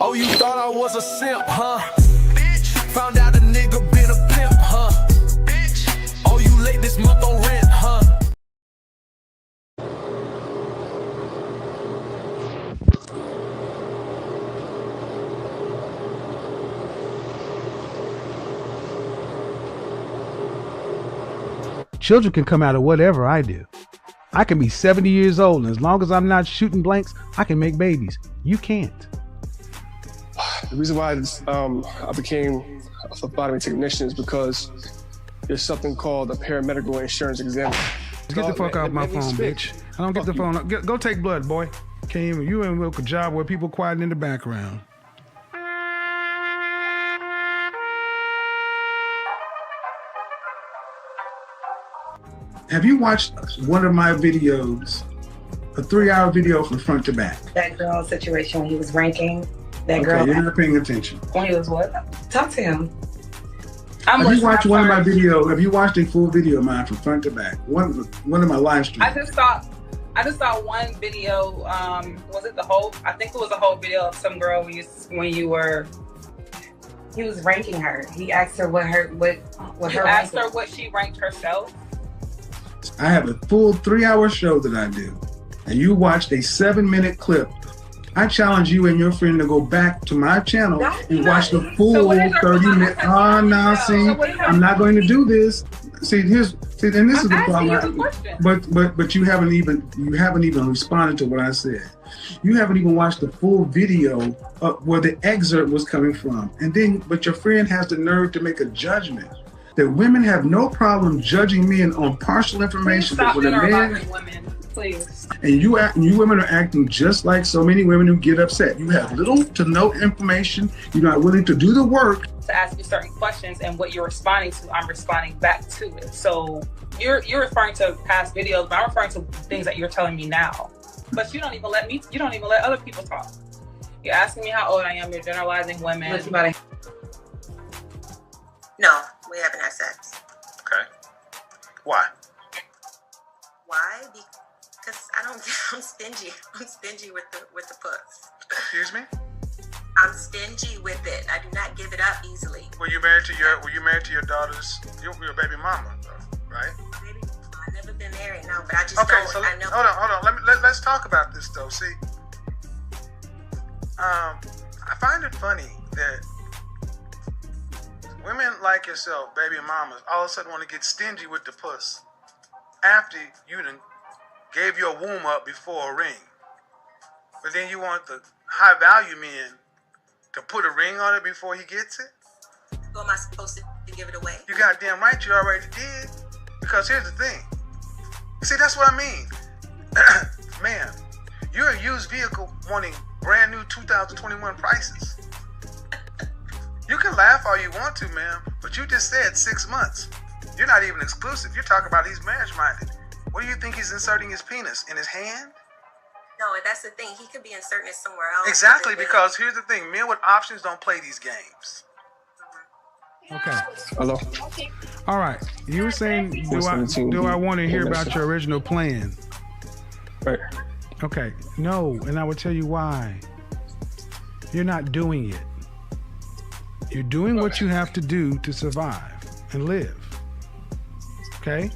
Oh, you thought I was a simp, huh? Bitch, found out a nigga been a pimp, huh? Bitch, oh, you late this month on rent, huh? Children can come out of whatever I do. I can be 70 years old, and as long as I'm not shooting blanks, I can make babies. You can't. The reason why I became a phlebotomy technician is because there's something called a paramedical insurance exam. Get the fuck off my phone, bitch. I don't get the phone. Go take blood, boy. Came, you ain't work a job where people quiet in the background. Have you watched one of my videos, a 3-hour video from front to back? That girl situation when he was ranking. That girl. Okay, you're not paying attention. When he was what? Talk to him. Have you watched one of my videos? Have you watched a full video of mine from front to back? One of my live streams. I just saw one video. Was it the whole? I think it was a whole video of some girl when you were. He was ranking her. He asked her what her asked her what she ranked herself. I have a full 3-hour show that I do, and you watched a 7-minute clip. I challenge you and your friend to go back to my channel and watch the full 30-minute. Oh, now see, I'm not going to do this. See, and this is the problem. But you haven't even responded to what I said. You haven't even watched the full video where the excerpt was coming from, but your friend has the nerve to make a judgment that women have no problem judging men on partial information. Stop generalizing women, please. And you women are acting just like so many women who get upset. You have little to no information. You're not willing to do the work. To ask you certain questions, and what you're responding to, I'm responding back to it. So you're referring to past videos, but I'm referring to things that you're telling me now. But you don't even let other people talk. You're asking me how old I am. You're generalizing women. No, we haven't had sex. Okay. Why? Why? Because I'm stingy. I'm stingy with the puss. Excuse me? I'm stingy with it. I do not give it up easily. Were you married to your daughter's your baby mama, though, right? Baby, I've never been married, no, but I just okay, don't. So I know. Hold on. Let's talk about this though. See, I find it funny that women like yourself, baby mamas, all of a sudden want to get stingy with the puss after you done gave your womb up before a ring. But then you want the high value men to put a ring on it before he gets it? Who am I supposed to give it away? You goddamn right you already did. Because here's the thing. See, that's what I mean. Man, you're a used vehicle wanting brand new 2021 prices. You can laugh all you want to, ma'am, but you just said 6 months. You're not even exclusive. You're talking about he's marriage-minded. What do you think he's inserting his penis? In his hand? No, that's the thing. He could be inserting it somewhere else. Exactly, because here's the thing. Men with options don't play these games. Okay. Hello? All right. You were saying, do I want to hear about your original plan? Right. Okay. No, and I will tell you why. You're not doing it. You're doing what you have to do to survive and live. Okay?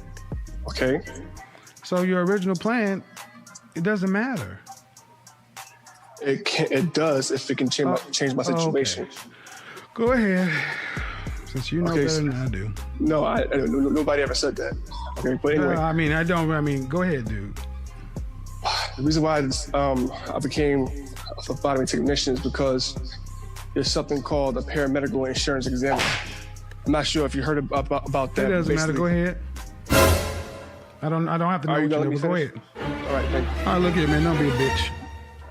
Okay. So your original plan, it doesn't matter. It does if it can change my situation. Okay. Go ahead. Since you know better than I do. No, nobody ever said that. Okay, but anyway. Go ahead, dude. The reason why I became a phlebotomy technician is because there's something called a paramedical insurance exam. I'm not sure if you heard about that. It doesn't matter. Go ahead. I don't have to know what you know, but go ahead. All right, thank you. All right, look here, man. Don't be a bitch.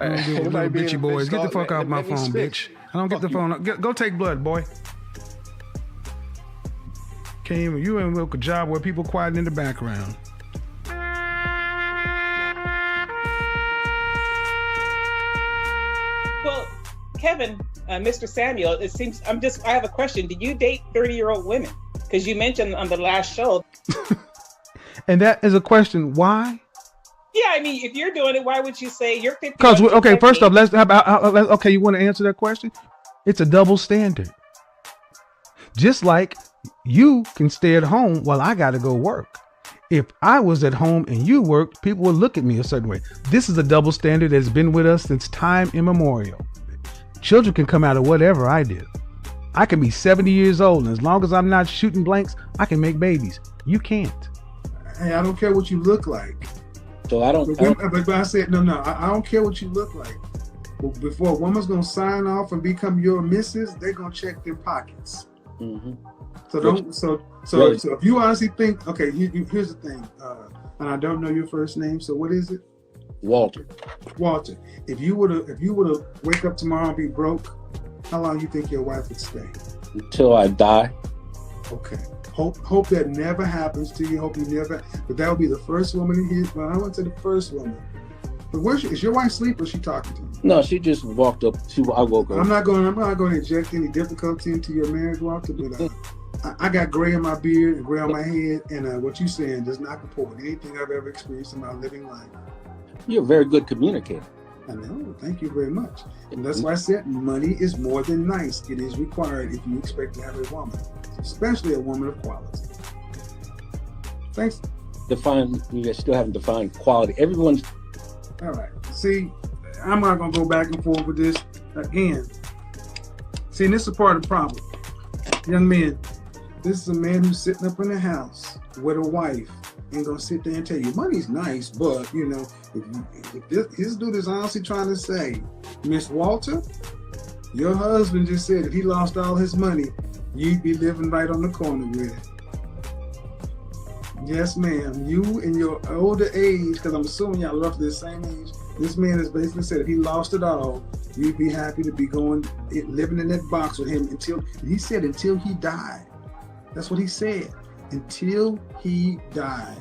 Don't do little bitchy boys. Get the fuck off my phone, bitch. I don't get the phone. Go take blood, boy. You ain't work a job where people quiet in the background. Well, Kevin, Mr. Samuel, it seems I have a question. Do you date 30-year-old women? Because you mentioned on the last show. And that is a question. Why? Yeah, I mean, if you're doing it, why would you say you're 50? Because okay, first off, okay, you want to answer that question? It's a double standard. Just like you can stay at home while I got to go work. If I was at home and you worked, people would look at me a certain way. This is a double standard that's been with us since time immemorial. Children can come out of whatever I do. I can be 70 years old, and as long as I'm not shooting blanks, I can make babies. You can't. Hey, I don't care what you look like. So I don't. But I said no. I don't care what you look like. But before a woman's gonna sign off and become your missus, they're gonna check their pockets. Mm-hmm. So don't. So if you honestly think, okay, here's the thing, and I don't know your first name. So what is it? Walter. Walter. If you were to wake up tomorrow and be broke, how long you think your wife would stay? Until I die. Okay. Hope that never happens to you. Hope you never. But that would be the first woman to hear. Well, I went to the first woman. But is your wife asleep or is she talking to you? No, she just walked up. I woke up. I'm not going to inject any difficulty into your marriage, Walter. But I got gray in my beard and gray on my head, and what you saying does not comport with anything I've ever experienced in my living life. You're a very good communicator. I know. Thank you very much. And that's why I said money is more than nice. It is required if you expect to have a woman, especially a woman of quality. Thanks. You still haven't defined quality. Everyone's. All right. See, I'm not going to go back and forth with this again. See, and this is part of the problem. Young men, this is a man who's sitting up in the house with a wife. Ain't gonna sit there and tell you money's nice, but you know, if his dude is honestly trying to say, Miss Walter, your husband just said if he lost all his money, you'd be living right on the corner with it. Yes, ma'am. You in your older age, because I'm assuming y'all roughly the same age. This man has basically said if he lost it all, you'd be happy to be living in that box with him until he died. That's what he said. Until he died.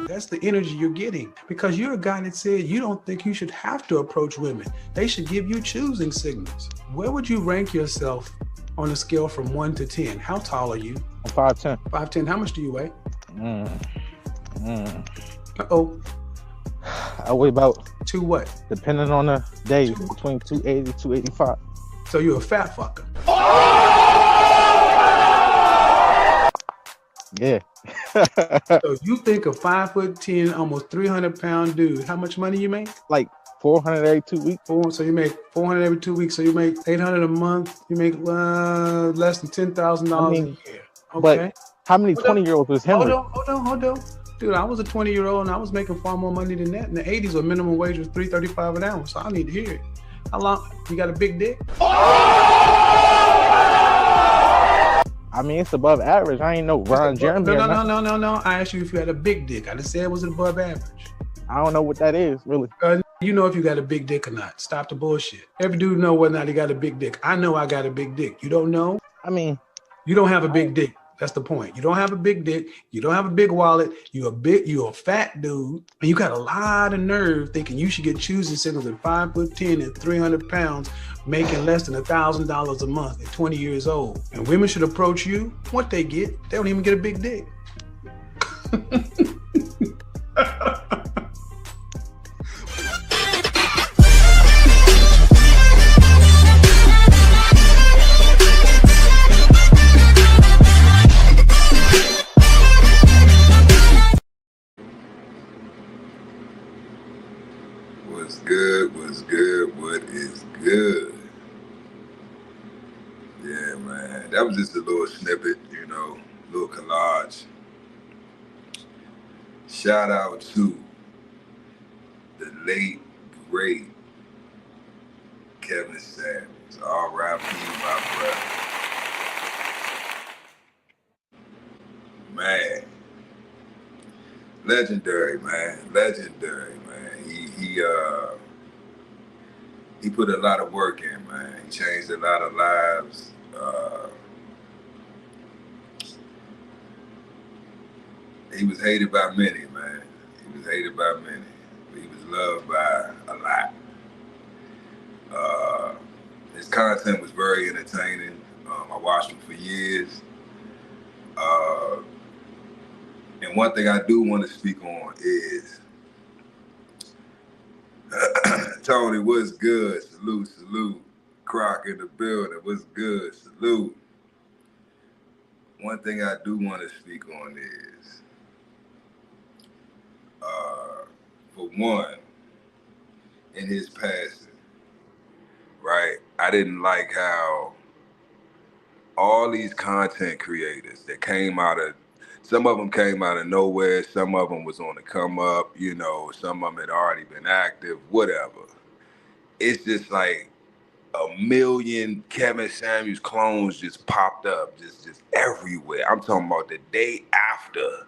That's the energy you're getting because you're a guy that said you don't think you should have to approach women. They should give you choosing signals. Where would you rank yourself on a scale from 1 to 10? How tall are you? I'm 5'10". 5'10". How much do you weigh? Uh-oh. I weigh about to what? Depending on the day, between 280 285. So you're a fat fucker. Yeah. So you think a 5'10", almost 300-pound dude, how much money you make? Like 400 every 2 weeks. So you make 400 every 2 weeks. So you make 800 a month. You make less than $10,000 a year. Okay. But how many 20-year-olds was him? Hold on. Dude, I was a 20-year-old and I was making far more money than that. In the 80s, where minimum wage was $3.35 an hour. So I need to hear it. How long? You got a big dick? I mean, it's above average. I ain't know Ron Jeremy. No. I asked you if you had a big dick. I didn't say it was above average. I don't know what that is, really. You know if you got a big dick or not. Stop the bullshit. Every dude know whether or not he got a big dick. I know I got a big dick. You don't know? I mean, you don't have a big dick. That's the point. You don't have a big dick. You don't have a big wallet. You're a fat dude, and you got a lot of nerve thinking you should get choosing signals at 5'10" and 300 pounds, making less than $1,000 a month at 20 years old. And women should approach you. What they get? They don't even get a big dick. What is good? Yeah, man. That was just a little snippet, little collage. Shout out to the late, great Kevin Samuels. R.I.P. my brother. Man. Legendary, man. He put a lot of work in, man. He changed a lot of lives. He was hated by many, man. But he was loved by a lot. His content was very entertaining. I watched him for years. And one thing I do want to speak on is Tony, what's good? Salute, salute. Croc in the building, what's good? Salute. One thing I do want to speak on is, for one, in his passing, right? I didn't like how all these content creators that came out of, some of them came out of nowhere, some of them was on the come up, you know, some of them had already been active, whatever. It's just like a million Kevin Samuels clones just popped up, just everywhere. I'm talking about the day after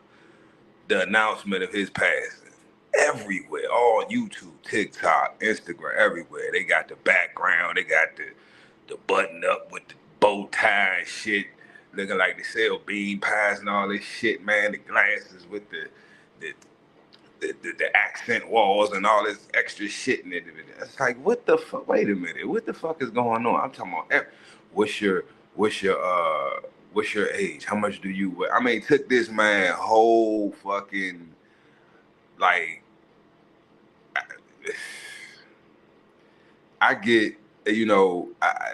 the announcement of his passing. Everywhere, all YouTube, TikTok, Instagram, everywhere. They got the background, they got the button up with the bow tie and shit, looking like they sell bean pies and all this shit, man. The glasses with the accent walls and all this extra shit in it. It's like, what the fuck? Wait a minute, what the fuck is going on? I'm talking about, what's your age? How much do you weigh? I mean, it took this man whole fucking, like, I get, you know,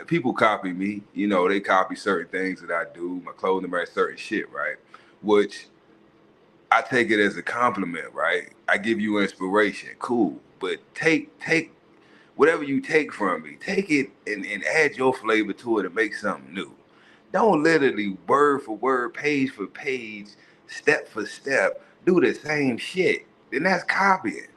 people copy me, you know, they copy certain things that I do, my clothing brand, certain shit, right? Which I take it as a compliment, right? I give you inspiration, cool. But take whatever you take from me, take it and add your flavor to it and make something new. Don't literally word for word, page for page, step for step, do the same shit. Then that's copying.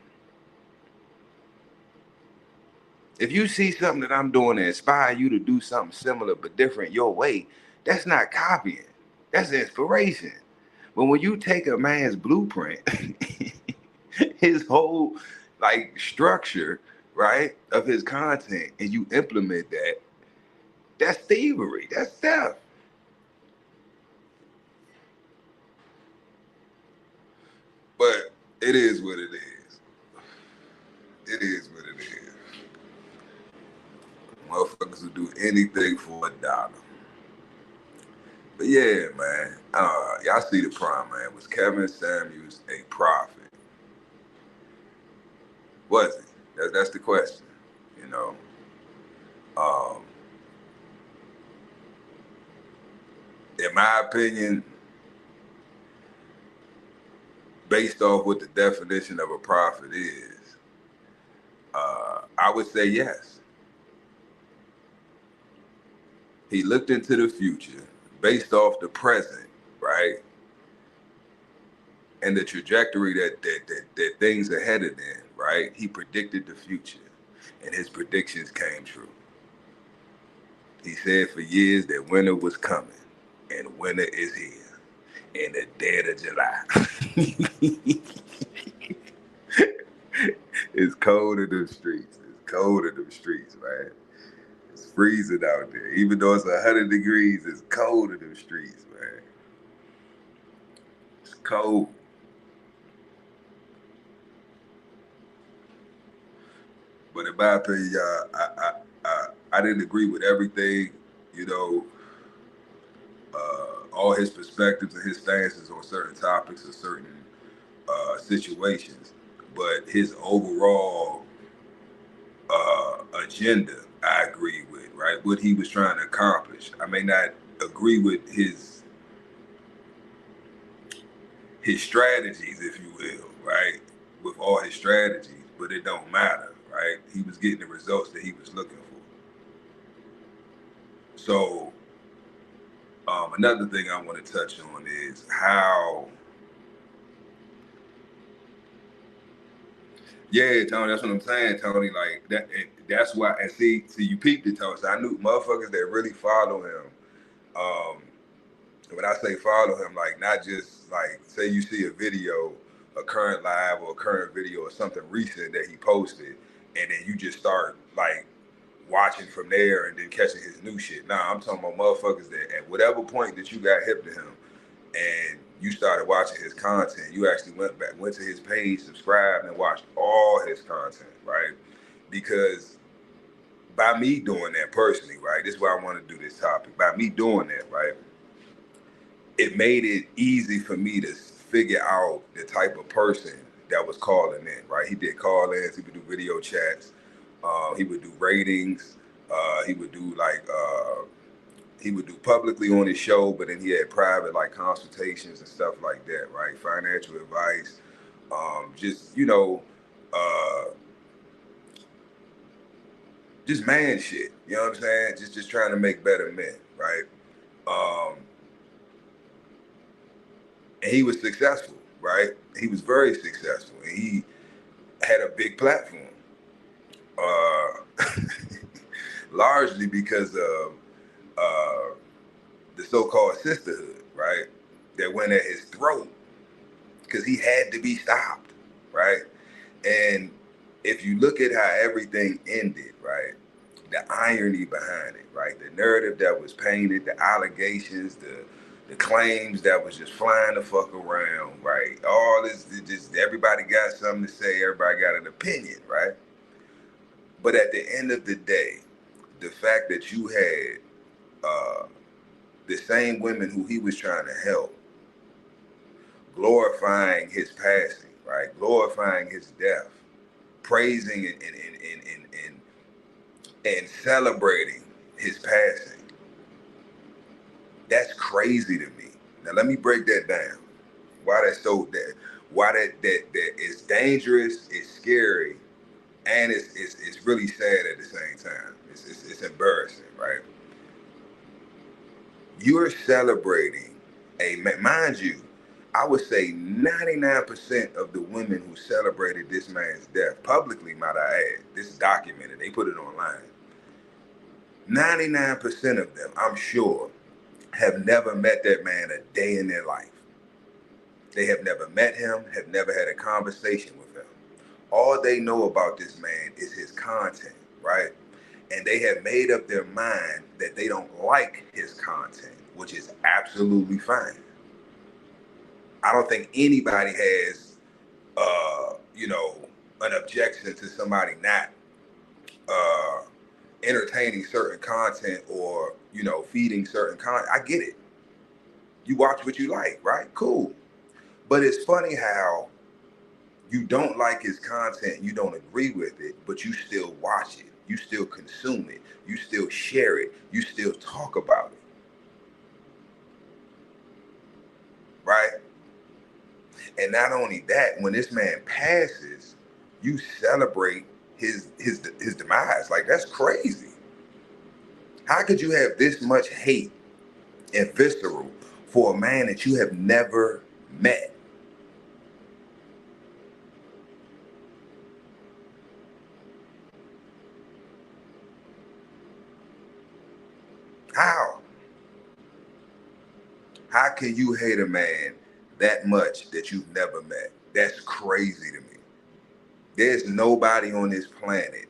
If you see something that I'm doing to inspire you to do something similar but different your way, that's not copying. That's inspiration. But when you take a man's blueprint, his whole like structure, right, of his content, and you implement that, that's thievery. That's theft. But it is what it is. It is what it is. Motherfuckers will do anything for $1. But yeah, man, y'all see the prime, man. Was Kevin Samuels a prophet? Was he? That's the question, you know. In my opinion, based off what the definition of a prophet is, I would say yes. He looked into the future based off the present, right? And the trajectory that things are headed in, right? He predicted the future, and his predictions came true. He said for years that winter was coming, and winter is here, in the dead of July. It's cold in the streets. It's cold in the streets, man. It's freezing out there. Even though it's 100 degrees, it's cold in the streets, man. It's cold. But in my opinion, y'all, I didn't agree with everything, you know, all his perspectives and his stances on certain topics or certain situations. But his overall agenda, I agree with, right? What he was trying to accomplish. I may not agree with his strategies, if you will, right? With all his strategies, but it don't matter, right? He was getting the results that he was looking for. So another thing I want to touch on is how, yeah, Tony, that's what I'm saying, Tony. Like that's why, and see, you peeped it, Tony. So I knew motherfuckers that really follow him. When I say follow him, like not just like, say you see a video, a current live or a current video or something recent that he posted, and then you just start like watching from there and then catching his new shit. Nah, I'm talking about motherfuckers that at whatever point that you got hip to him and you started watching his content, you actually went to his page, subscribed, and watched all his content, right? Because by me doing that personally, right, this is why I want to do this topic. By me doing that, right, it made it easy for me to figure out the type of person that was calling in, right? He did call-ins, he would do video chats. He would do ratings. He would do he would do publicly on his show, but then he had private like consultations and stuff like that, right? Financial advice, just just man shit. You know what I'm saying? Just trying to make better men, right? And he was successful, right? He was very successful, and he had a big platform, largely because of the so-called sisterhood, right? That went at his throat because he had to be stopped, right? And if you look at how everything ended, right? The irony behind it, right? The narrative that was painted, the allegations, the claims that was just flying the fuck around, right? All this, just everybody got something to say, everybody got an opinion, right? But at the end of the day, the fact that you had the same women who he was trying to help, glorifying his passing, right? Glorifying his death, praising and celebrating his passing. That's crazy to me. Now let me break that down. Why that's so why that is dangerous, it's scary, and it's really sad at the same time. It's embarrassing, right? You're celebrating mind you, I would say 99% of the women who celebrated this man's death, publicly might I add, this is documented, they put it online. 99% of them, I'm sure, have never met that man a day in their life. They have never met him, have never had a conversation with him. All they know about this man is his content, right? And they have made up their mind that they don't like his content, which is absolutely fine. I don't think anybody has, an objection to somebody not entertaining certain content or, feeding certain content. I get it. You watch what you like, right? Cool. But it's funny how you don't like his content, you don't agree with it, but you still watch it. You still consume it. You still share it. You still talk about it. Right? And not only that, when this man passes, you celebrate his demise. Like, that's crazy. How could you have this much hate and visceral for a man that you have never met? How? How can you hate a man that much that you've never met? That's crazy to me. There's nobody on this planet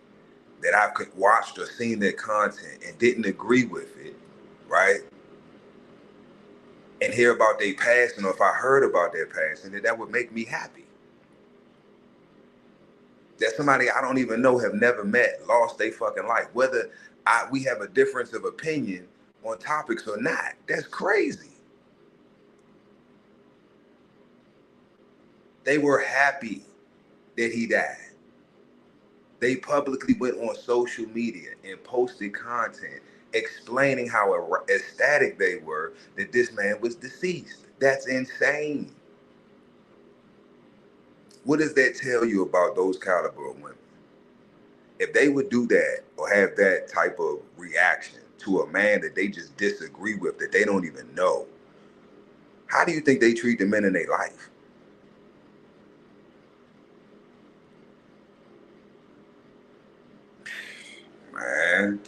that I could watched or seen their content and didn't agree with it, right? And hear about their passing, or if I heard about their passing, that would make me happy. That somebody I don't even know, have never met, lost their fucking life. Whether we have a difference of opinion on topics or not, that's crazy. They were happy that he died. They publicly went on social media and posted content explaining how ecstatic they were that this man was deceased. That's insane. What does that tell you about those caliber of women? If they would do that or have that type of reaction to a man that they just disagree with, that they don't even know, how do you think they treat the men in their life? Man,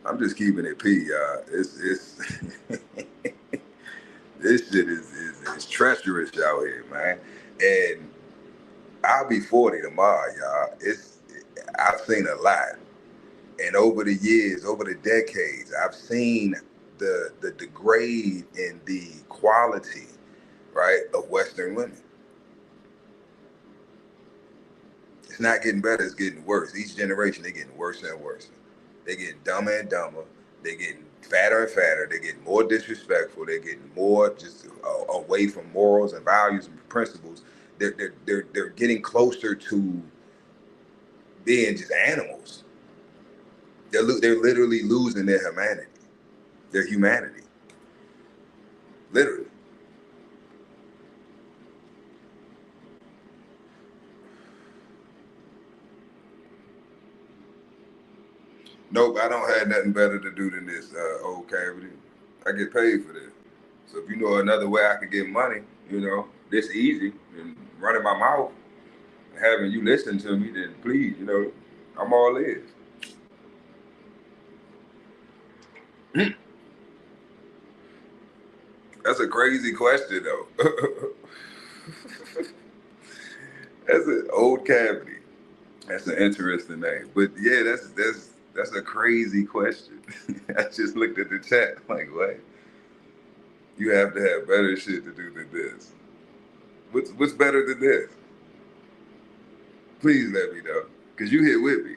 I'm just keeping it P, y'all. It's this shit is treacherous out here, man. And I'll be 40 tomorrow, y'all. I've seen a lot, and over the years, over the decades, I've seen the degrade in the quality, right, of Western women. It's not getting better, it's getting worse. Each generation, they're getting worse and worse. They're getting dumber and dumber. They're getting fatter and fatter. They're getting more disrespectful. They're getting more just away from morals and values and principles they're getting closer to being just animals. They're literally losing their humanity, literally. Nope, I don't have nothing better to do than this, old cavity. I get paid for this. So if you know another way I can get money, this easy, and running my mouth and having you listen to me, then please, I'm all ears. That's a crazy question, though. That's an old cavity. That's an interesting name. But yeah, that's a crazy question. I just looked at the chat like, what? You have to have better shit to do than this. What's better than this? Please let me know, cause you here with me.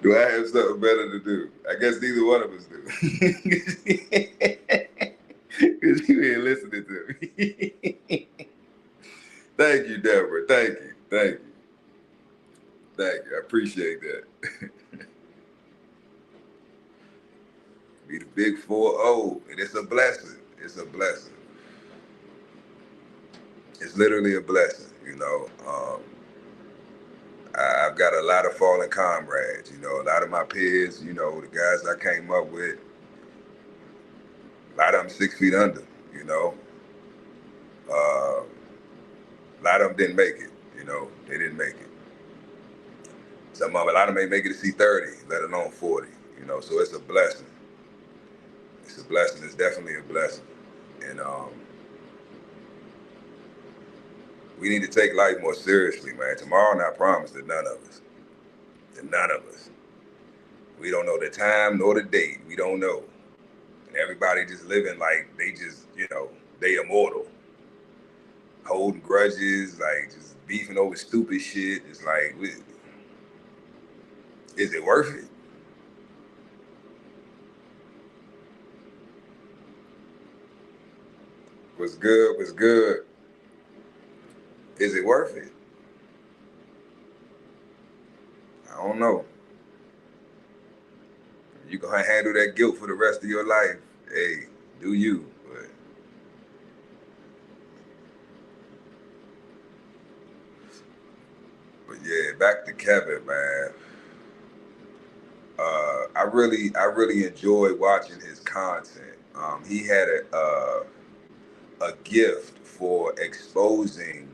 Do I have something better to do? I guess neither one of us do. Cause you ain't listening to me. Thank you, Deborah. Thank you. I appreciate that. Be the big 4-0, and it's a blessing. It's a blessing. It's literally a blessing, I've got a lot of fallen comrades, a lot of my peers, the guys I came up with, a lot of them 6 feet under, a lot of them didn't make it, they didn't make it. A lot of them may make it to C30, let alone 40, so it's a blessing. It's a blessing, it's definitely a blessing. And we need to take life more seriously, man. Tomorrow not promised to none of us. We don't know the time nor the date. We don't know. And everybody just living like they just, they immortal. Holding grudges, like just beefing over stupid shit. It's like, is it worth it? What's good? Is it worth it? I don't know. You gonna handle that guilt for the rest of your life. Hey, do you? But yeah, back to Kevin, man. I really enjoyed watching his content. He had a gift for exposing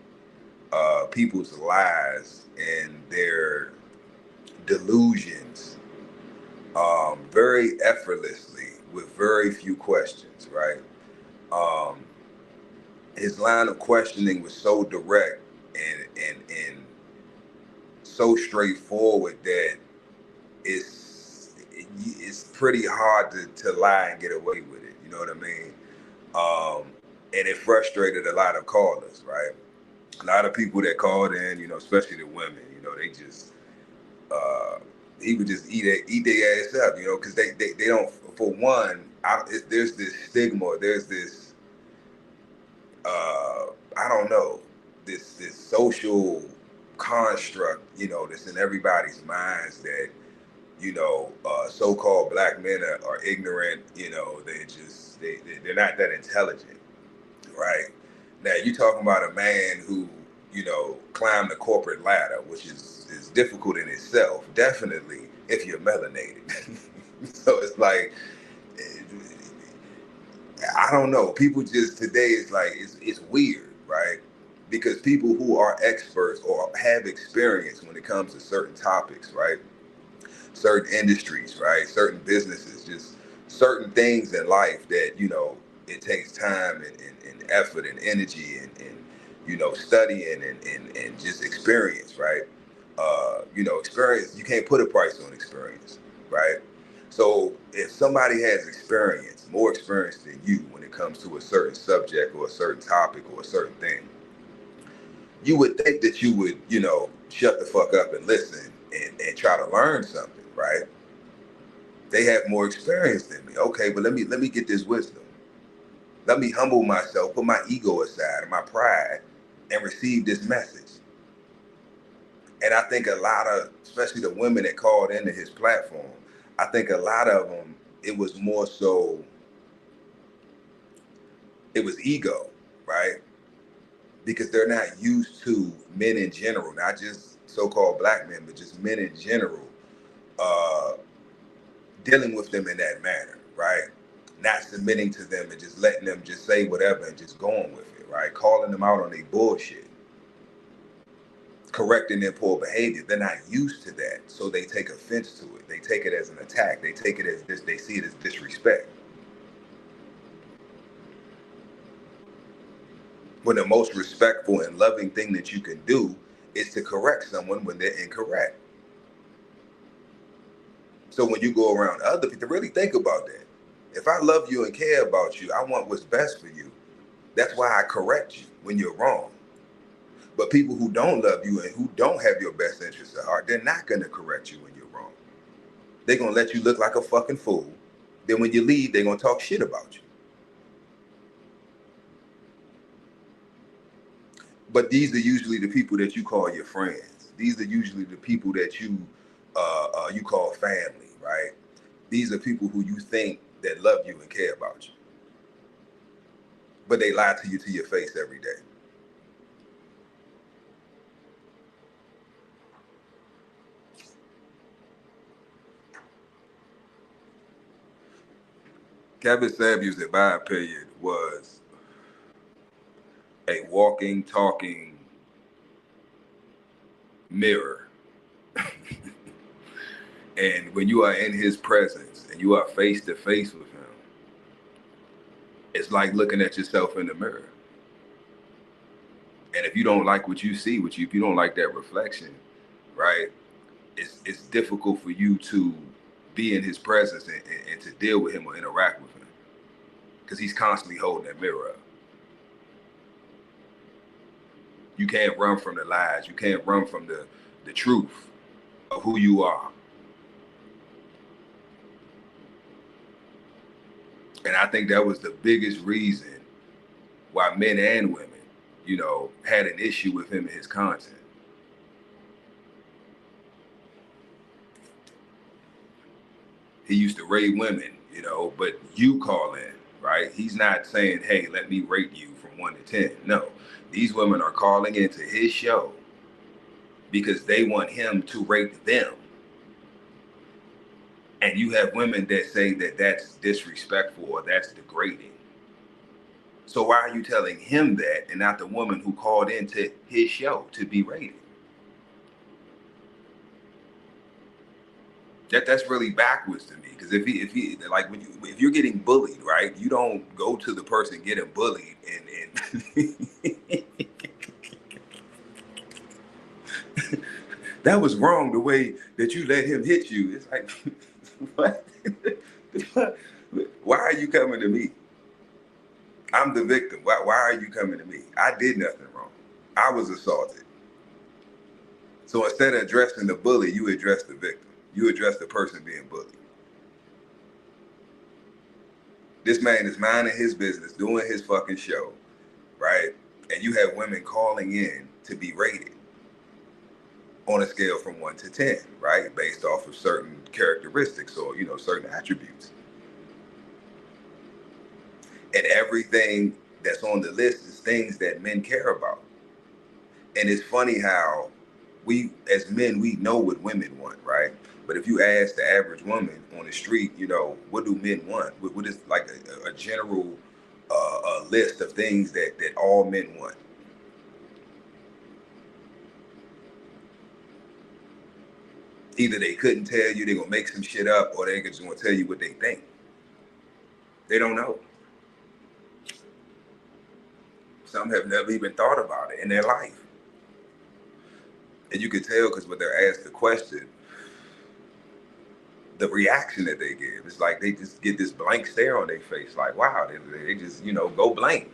people's lies and their delusions very effortlessly with very few questions, right? His line of questioning was so direct and so straightforward that it's pretty hard to lie and get away with it, you know what I mean? And it frustrated a lot of callers, right? A lot of people that called in, especially the women, they just, he would just eat their ass up, because they don't, for one, there's this stigma, there's this, I don't know, this social construct, that's in everybody's minds that, so-called black men are ignorant, they're not that intelligent, right? Now, you're talking about a man who, climbed the corporate ladder, which is difficult in itself, definitely, if you're melanated. So it's like, I don't know, people just, today is like, it's weird, right? Because people who are experts or have experience when it comes to certain topics, right? Certain industries, right? Certain businesses, just certain things in life that, it takes time and effort and energy and studying and just experience, right? Experience, you can't put a price on experience, right? So if somebody has experience, more experience than you when it comes to a certain subject or a certain topic or a certain thing, you would think that you would, shut the fuck up and listen and try to learn something, right? They have more experience than me. Okay, but let me get this wisdom. Let me humble myself, put my ego aside and my pride, and receive this message. And I think a lot of, especially the women that called into his platform, I think a lot of them, it was more so, it was ego, right? Because they're not used to men in general, not just so-called black men, but just men in general, dealing with them in that manner, right? Not submitting to them and just letting them just say whatever and just going with it, right? Calling them out on their bullshit, correcting their poor behavior. They're not used to that, so they take offense to it. They take it as an attack. They take it as this. They see it as disrespect. When the most respectful and loving thing that you can do is to correct someone when they're incorrect. So when you go around other people, really think about that. If I love you and care about you, I want what's best for you. That's why I correct you when you're wrong. But people who don't love you and who don't have your best interests at heart, they're not going to correct you when you're wrong. They're going to let you look like a fucking fool. Then when you leave, they're going to talk shit about you. But these are usually the people that you call your friends. These are usually the people that you call family, right? These are people who you think that love you and care about you. But they lie to you to your face every day. Kevin Samuels, in my opinion, was a walking, talking mirror. And when you are in his presence and you are face to face with him, it's like looking at yourself in the mirror. And if you don't like what you see, if you don't like that reflection, right, it's difficult for you to be in his presence and to deal with him or interact with him, because he's constantly holding that mirror up. You can't run from the lies. You can't run from the truth of who you are. And I think that was the biggest reason why men and women, you know, had an issue with him and his content. He used to rate women, you know, but you call in, right? He's not saying, hey, let me rate you from 1 to 10. No, these women are calling into his show because they want him to rate them. And you have women that say that that's disrespectful or that's degrading. So why are you telling him that and not the woman who called into his show to be rated? That's really backwards to me, because if he like if you're getting bullied, right, you don't go to the person getting bullied and that was wrong the way that you let him hit you. It's like, what? Why are you coming to me? I'm the victim. Why are you coming to me? I did nothing wrong. I was assaulted. So instead of addressing the bully, you address the victim. You address the person being bullied. This man is minding his business, doing his fucking show, right? And you have women calling in to be rated on a scale from 1 to 10, right? Based off of certain characteristics or, you know, certain attributes. And everything that's on the list is things that men care about. And it's funny how we, as men, we know what women want, right? But if you ask the average woman on the street, you know, what do men want? What is like a general list of things that all men want? Either they couldn't tell you, they're gonna make some shit up, or they just gonna tell you what they think. They don't know. Some have never even thought about it in their life. And you can tell because when they're asked the question, the reaction that they give, it's like they just get this blank stare on their face, like, wow, they just, you know, go blank.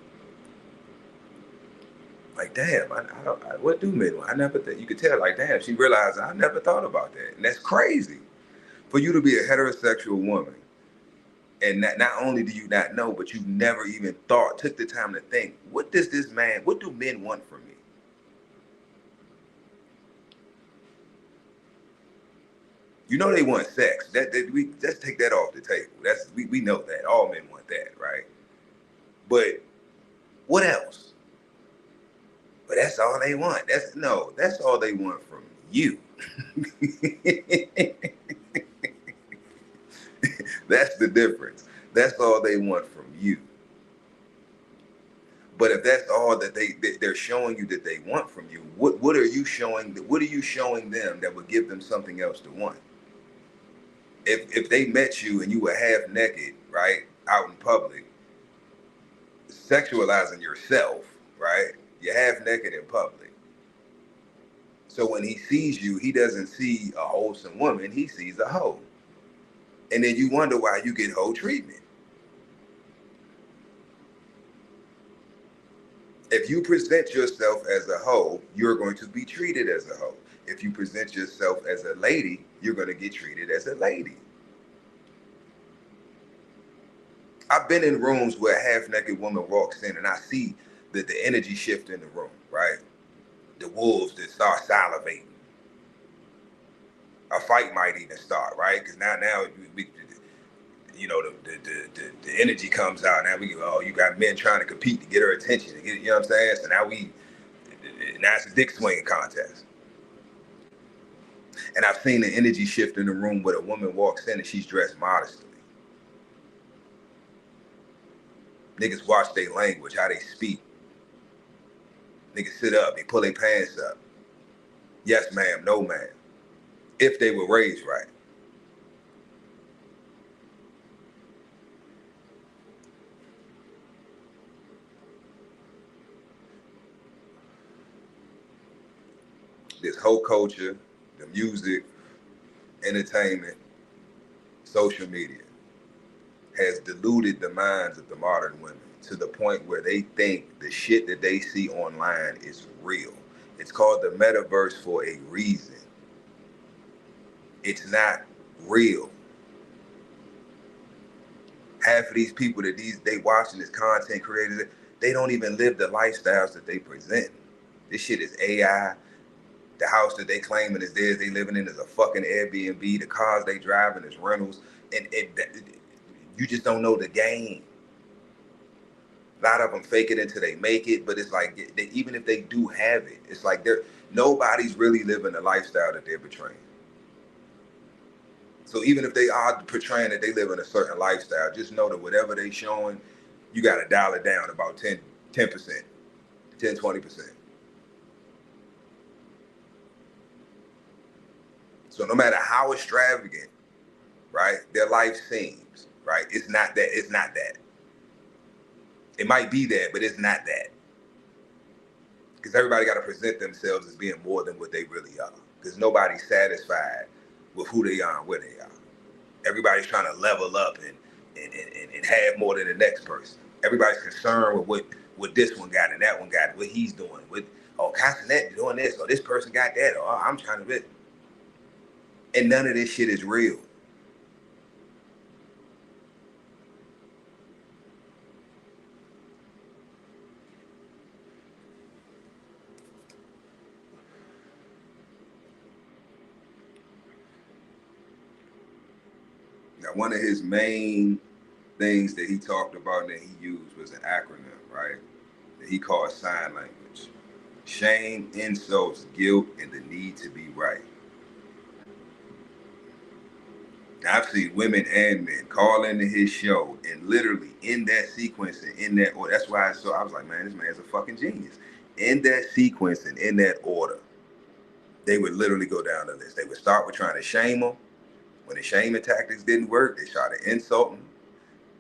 Like, damn, what do men want? I never thought. You could tell, like, damn, she realized I never thought about that. And that's crazy. For you to be a heterosexual woman And not only do you not know, but you've never even took the time to think, what do men want from me? You know they want sex. Let's take that off the table. We know that. All men want that, right? But what else? But that's all they want. That's all they want from you. That's the difference. That's all they want from you. But if that's all that they're showing you that they want from you, what are you showing them that would give them something else to want? If they met you and you were half naked, right, out in public, sexualizing yourself, right? You're half naked in public. So when he sees you, he doesn't see a wholesome woman, he sees a hoe. And then you wonder why you get hoe treatment. If you present yourself as a hoe, you're going to be treated as a hoe. If you present yourself as a lady, you're going to get treated as a lady. I've been in rooms where a half-naked woman walks in and I see the energy shift in the room, right? The wolves that start salivating. A fight might even start, right? Because now we you know, the energy comes out. Now you got men trying to compete to get her attention. You know what I'm saying? So now it's a dick swinging contest. And I've seen the energy shift in the room where a woman walks in and she's dressed modestly. Niggas watch their language, how they speak. Niggas sit up, they pull their pants up. Yes, ma'am, no, ma'am. If they were raised right. This whole culture, the music, entertainment, social media has deluded the minds of the modern women to the point where they think the shit that they see online is real. It's called the metaverse for a reason. It's not real. Half of these people that they watching, this content creators, they don't even live the lifestyles that they present. This shit is AI. The house that they claiming is theirs, they living in is a fucking Airbnb. The cars they driving is rentals. And you just don't know the game. A lot of them fake it until they make it, but it's like, even if they do have it, it's like nobody's really living the lifestyle that they're portraying. So even if they are portraying that they live in a certain lifestyle, just know that whatever they showing, you got to dial it down about 10%, 20%. So no matter how extravagant, right, their life seems, right, it's not that. It might be that, but it's not that. Because everybody got to present themselves as being more than what they really are. Because nobody's satisfied with who they are and where they are. Everybody's trying to level up and have more than the next person. Everybody's concerned with what this one got and that one got, what he's doing. Castanet doing this, or this person got that, or I'm trying to be. And none of this shit is real. Now, one of his main things that he talked about that he used was an acronym, right? That he called sign language. Shame, insults, guilt, and the need to be right. Now, I've seen women and men call into his show and literally in that sequence and in that order. That's why I was like, man, this man's a fucking genius. In that sequence and in that order, they would literally go down the list. They would start with trying to shame him. When the shaming tactics didn't work, they started insulting,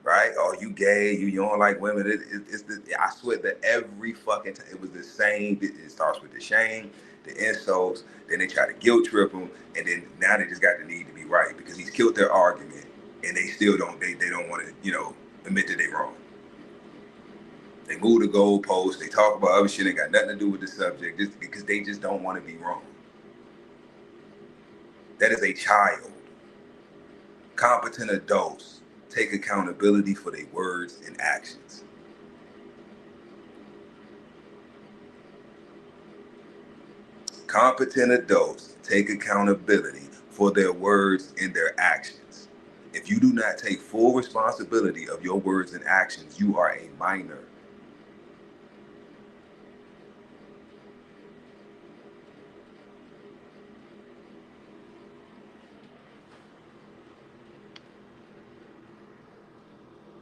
right? Oh, you gay, you don't like women. I swear that every fucking time, it was the same. It starts with the shame, the insults, then they try to guilt trip him, and then now they just got the need to be right because he's killed their argument, and they still don't, they don't want to, admit that they wrong. They move the goalposts, they talk about other shit that got nothing to do with the subject just because they just don't want to be wrong. That is a child. Competent adults take accountability for their words and actions. Competent adults take accountability for their words and their actions. If you do not take full responsibility of your words and actions, you are a minor.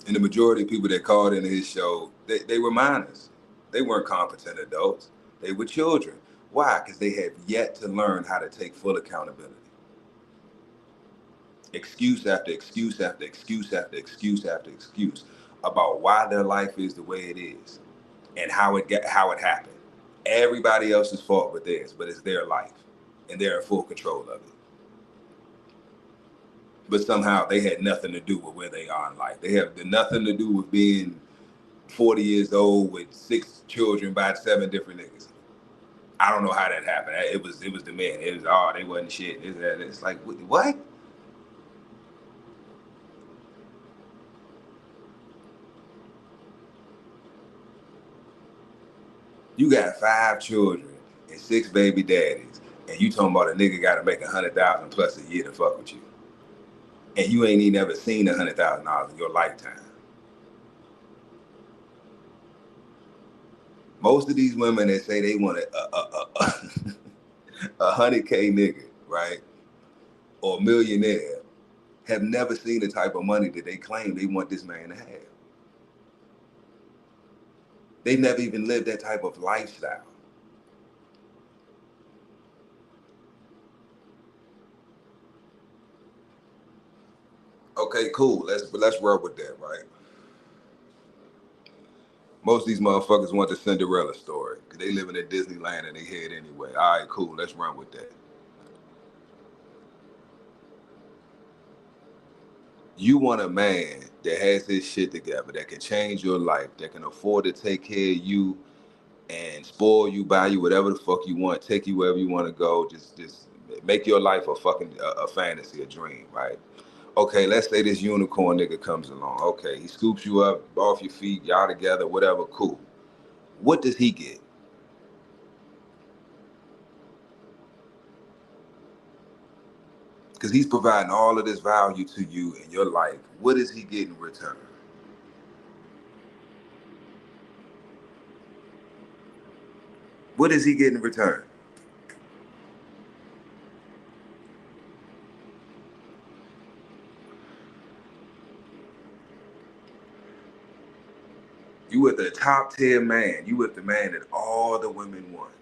And the majority of people that called into his show, they were minors. They weren't competent adults. They were children. Why? Because they have yet to learn how to take full accountability. Excuse after excuse after excuse after excuse after excuse about why their life is the way it is and how it happened. Everybody else's fault but theirs, but it's their life and they're in full control of it. But somehow they had nothing to do with where they are in life. They have nothing to do with being 40 years old with 6 children by 7 different niggas. I don't know how that happened. It was the men. It was they wasn't shit. It's like, what? You got 5 children and 6 baby daddies, and you talking about a nigga got to make $100,000 plus a year to fuck with you, and you ain't even ever seen $100,000 in your lifetime. Most of these women that say they want a 100K nigga, right, or a millionaire, have never seen the type of money that they claim they want this man to have. They've never even lived that type of lifestyle. Okay, cool. Let's work with that, right? Most of these motherfuckers want the Cinderella story because they living in Disneyland in their head anyway. All right, cool. Let's run with that. You want a man that has his shit together, that can change your life, that can afford to take care of you and spoil you, buy you whatever the fuck you want, take you wherever you want to go, just make your life a fantasy, a dream, right? Okay, let's say this unicorn nigga comes along. Okay, he scoops you up off your feet, y'all together, whatever, cool. What does he get? Because he's providing all of this value to you in your life. What does he get in return? What does he get in return? You with the top tier man. You with the man that all the women want.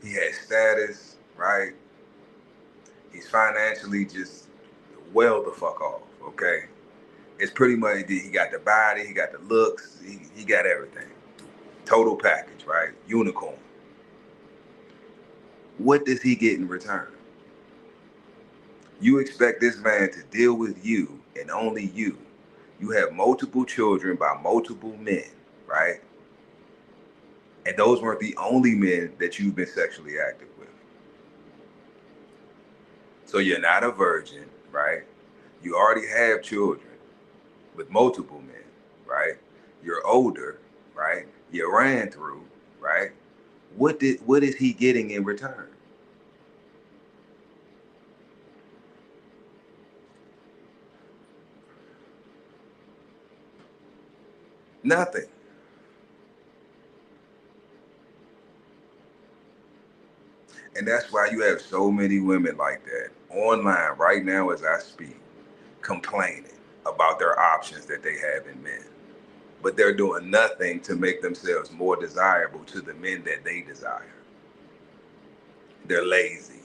He has status, right? He's financially just well the fuck off, okay? It's pretty much, he got the body, he got the looks, he got everything. Total package, right? Unicorn. What does he get in return? You expect this man to deal with you and only you. You have multiple children by multiple men, right? And those weren't the only men that you've been sexually active with. So you're not a virgin, right? You already have children with multiple men, right? You're older, right? You ran through, right? What is he getting in return? Nothing. And that's why you have so many women like that online right now as I speak, complaining about their options that they have in men. But they're doing nothing to make themselves more desirable to the men that they desire. They're lazy.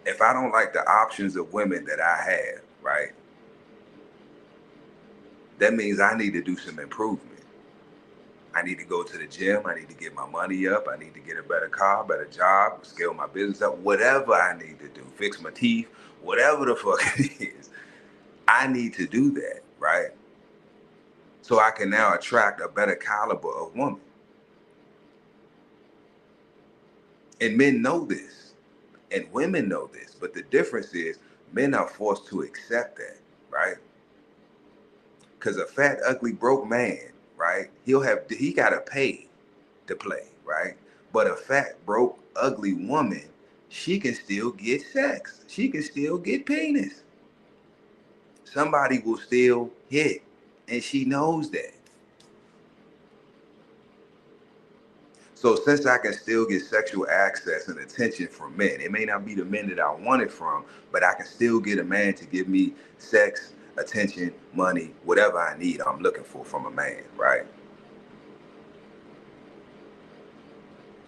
If I don't like the options of women that I have, right, that means I need to do some improvement. I need to go to the gym. I need to get my money up. I need to get a better car, better job, scale my business up, whatever I need to do, fix my teeth, whatever the fuck it is. I need to do that, right? So I can now attract a better caliber of woman. And men know this, and women know this, but the difference is Men are forced to accept that, right? Because a fat, ugly, broke man, right? He gotta pay to play, right? But a fat, broke, ugly woman, she can still get sex. She can still get penis. Somebody will still hit, and she knows that. So since I can still get sexual access and attention from men, it may not be the men that I want it from, but I can still get a man to give me sex, attention, money, whatever I need, I'm looking for from a man, right?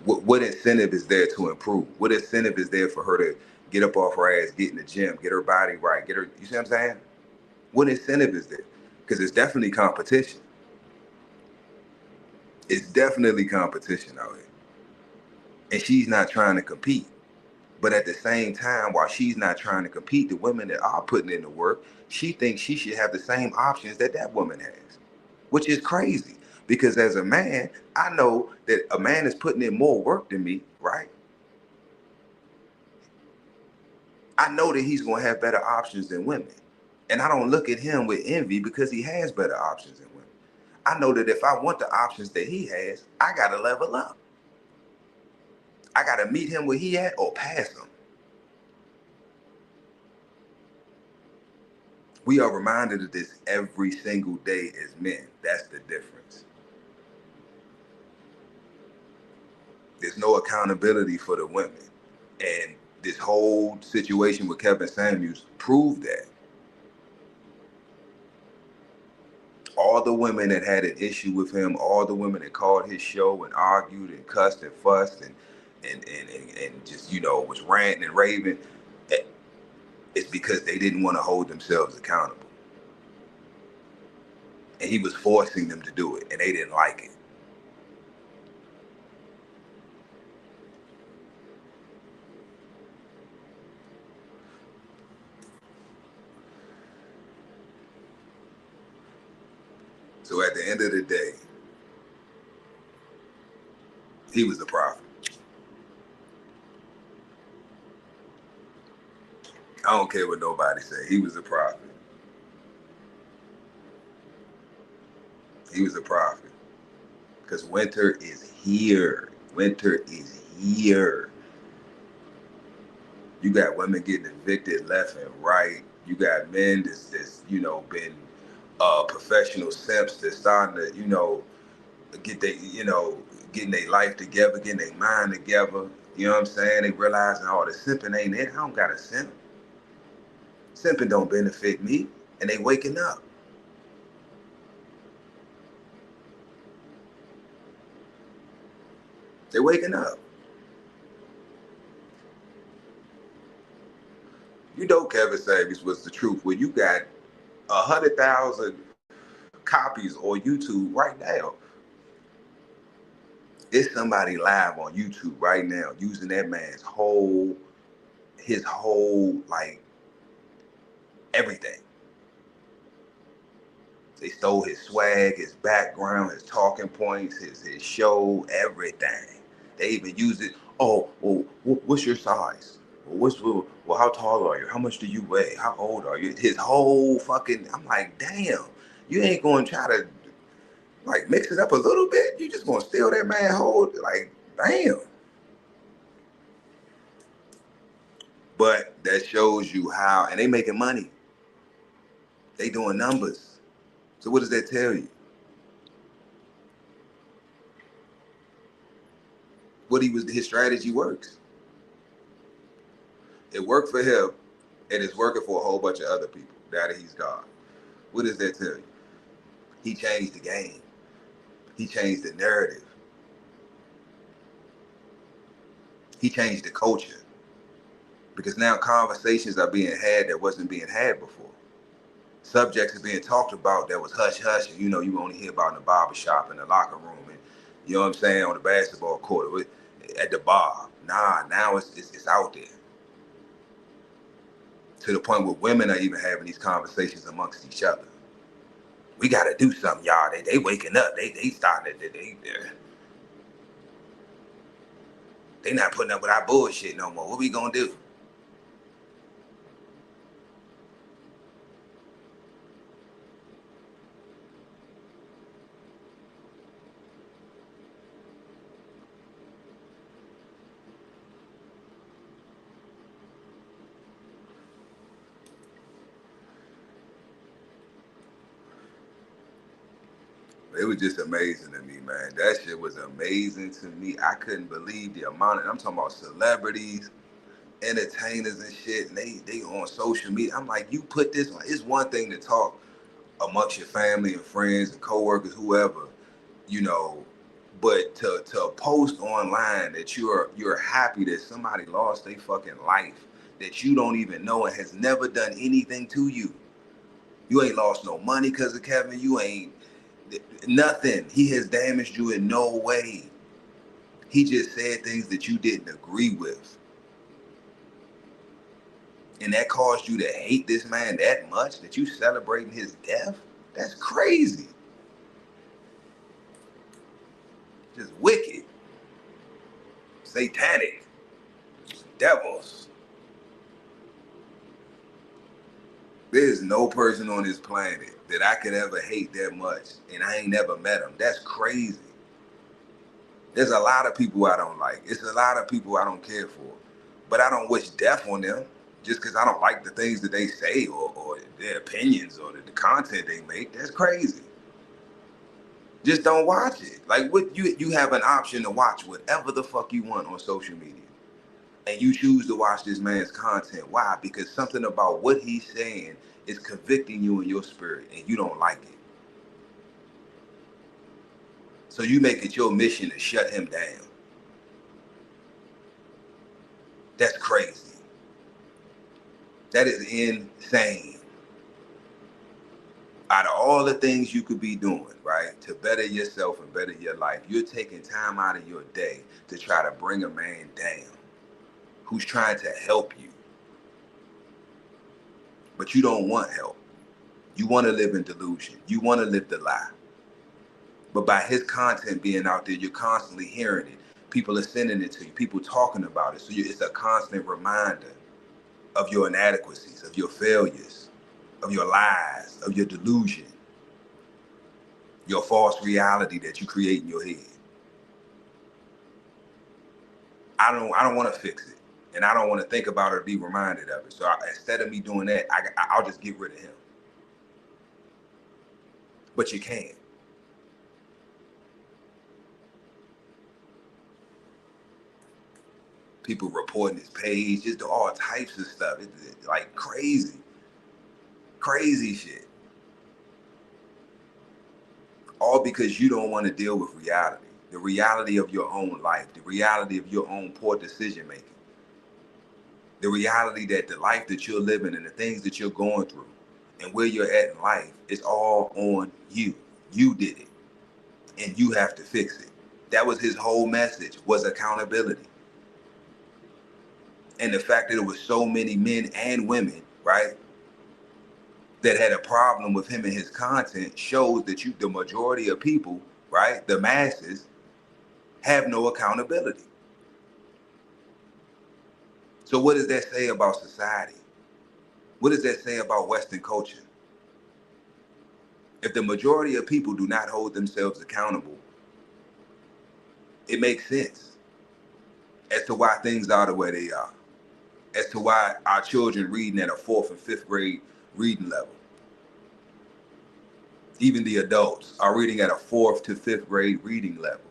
What incentive is there to improve? What incentive is there for her to get up off her ass, get in the gym, get her body right, get her, you see what I'm saying? What incentive is there? Because it's definitely competition. It's definitely competition out here. And she's not trying to compete. But at the same time, while she's not trying to compete, the women that are putting in the work, she thinks she should have the same options that that woman has, which is crazy. Because as a man, I know that a man is putting in more work than me, right? I know that he's going to have better options than women. And I don't look at him with envy because he has better options than women. I know that if I want the options that he has, I got to level up. I got to meet him where he at or pass him. We are reminded of this every single day as men. That's the difference. There's no accountability for the women. And this whole situation with Kevin Samuels proved that. All the women that had an issue with him, all the women that called his show and argued and cussed and fussed and just, you know, was ranting and raving, it's because they didn't want to hold themselves accountable. And he was forcing them to do it, and they didn't like it. So at the end of the day, he was a prophet. I don't care what nobody say. He was a prophet. He was a prophet. Because winter is here. Winter is here. You got women getting evicted left and right. You got men that's you know, been professional simps that's starting to, you know, get they, you know, getting their life together, getting their mind together. You know what I'm saying? They realizing, oh, the simping ain't it. I don't got a simp. Simping don't benefit me. And they waking up. They're waking up. You know Kevin Samuels was the truth. Where you got 100,000 copies on YouTube right now. It's somebody live on YouTube right now using that man's his whole, like, everything. They stole his swag, his background, his talking points, his show, everything. They even used it. Oh, well, what's your size? Well, how tall are you? How much do you weigh? How old are you? His whole fucking, I'm like, damn, you ain't going to try to, like, mix it up a little bit? You just going to steal that man whole, like, damn. But that shows you how, and they making money. They doing numbers. So what does that tell you? His strategy works. It worked for him, and it's working for a whole bunch of other people now that he's gone. What does that tell you? He changed the game. He changed the narrative. He changed the culture. Because now conversations are being had that wasn't being had before. Subjects are being talked about that was hush hush, and you know, you only hear about in the barbershop, in the locker room, and you know what I'm saying, on the basketball court, at the bar. Nah, now it's out there. To the point where women are even having these conversations amongst each other. We gotta do something, y'all. They waking up. They starting to, they not putting up with our bullshit no more. What we gonna do? It was just amazing to me, man. That shit was amazing to me. I couldn't believe the amount of, I'm talking about celebrities, entertainers and shit, and they on social media. I'm like, you put this on. It's one thing to talk amongst your family and friends and coworkers, whoever, you know, but to post online that you're happy that somebody lost their fucking life that you don't even know and has never done anything to you. You ain't lost no money because of Kevin. You ain't nothing. He has damaged you in no way. He just said things that you didn't agree with. And that caused you to hate this man that much that you celebrating his death? That's crazy. Just wicked. Satanic. Devils. There's no person on this planet that I could ever hate that much, and I ain't never met him. That's crazy. There's a lot of people I don't like. It's a lot of people I don't care for. But I don't wish death on them just because I don't like the things that they say or their opinions or the content they make. That's crazy. Just don't watch it. Like, what you have an option to watch whatever the fuck you want on social media. And you choose to watch this man's content. Why? Because something about what he's saying is convicting you in your spirit and you don't like it. So you make it your mission to shut him down. That's crazy. That is insane. Out of all the things you could be doing, right, to better yourself and better your life, you're taking time out of your day to try to bring a man down who's trying to help you. But you don't want help. You want to live in delusion. You want to live the lie. But by his content being out there, you're constantly hearing it. People are sending it to you. People talking about it. So it's a constant reminder of your inadequacies, of your failures, of your lies, of your delusion, your false reality that you create in your head. I don't want to fix it. And I don't want to think about it or be reminded of it. So instead of me doing that, I'll just get rid of him. But you can't. People reporting his page, just all types of stuff. It's like crazy. Crazy shit. All because you don't want to deal with reality. The reality of your own life. The reality of your own poor decision making. The reality that the life that you're living and the things that you're going through and where you're at in life is all on you. You did it. And you have to fix it. That was his whole message, was accountability. And the fact that there was so many men and women, right, that had a problem with him and his content shows that the majority of people, right, the masses, have no accountability. So what does that say about society? What does that say about Western culture? If the majority of people do not hold themselves accountable, it makes sense as to why things are the way they are, as to why our children reading at a 4th and 5th grade reading level. Even the adults are reading at a 4th to 5th grade reading level.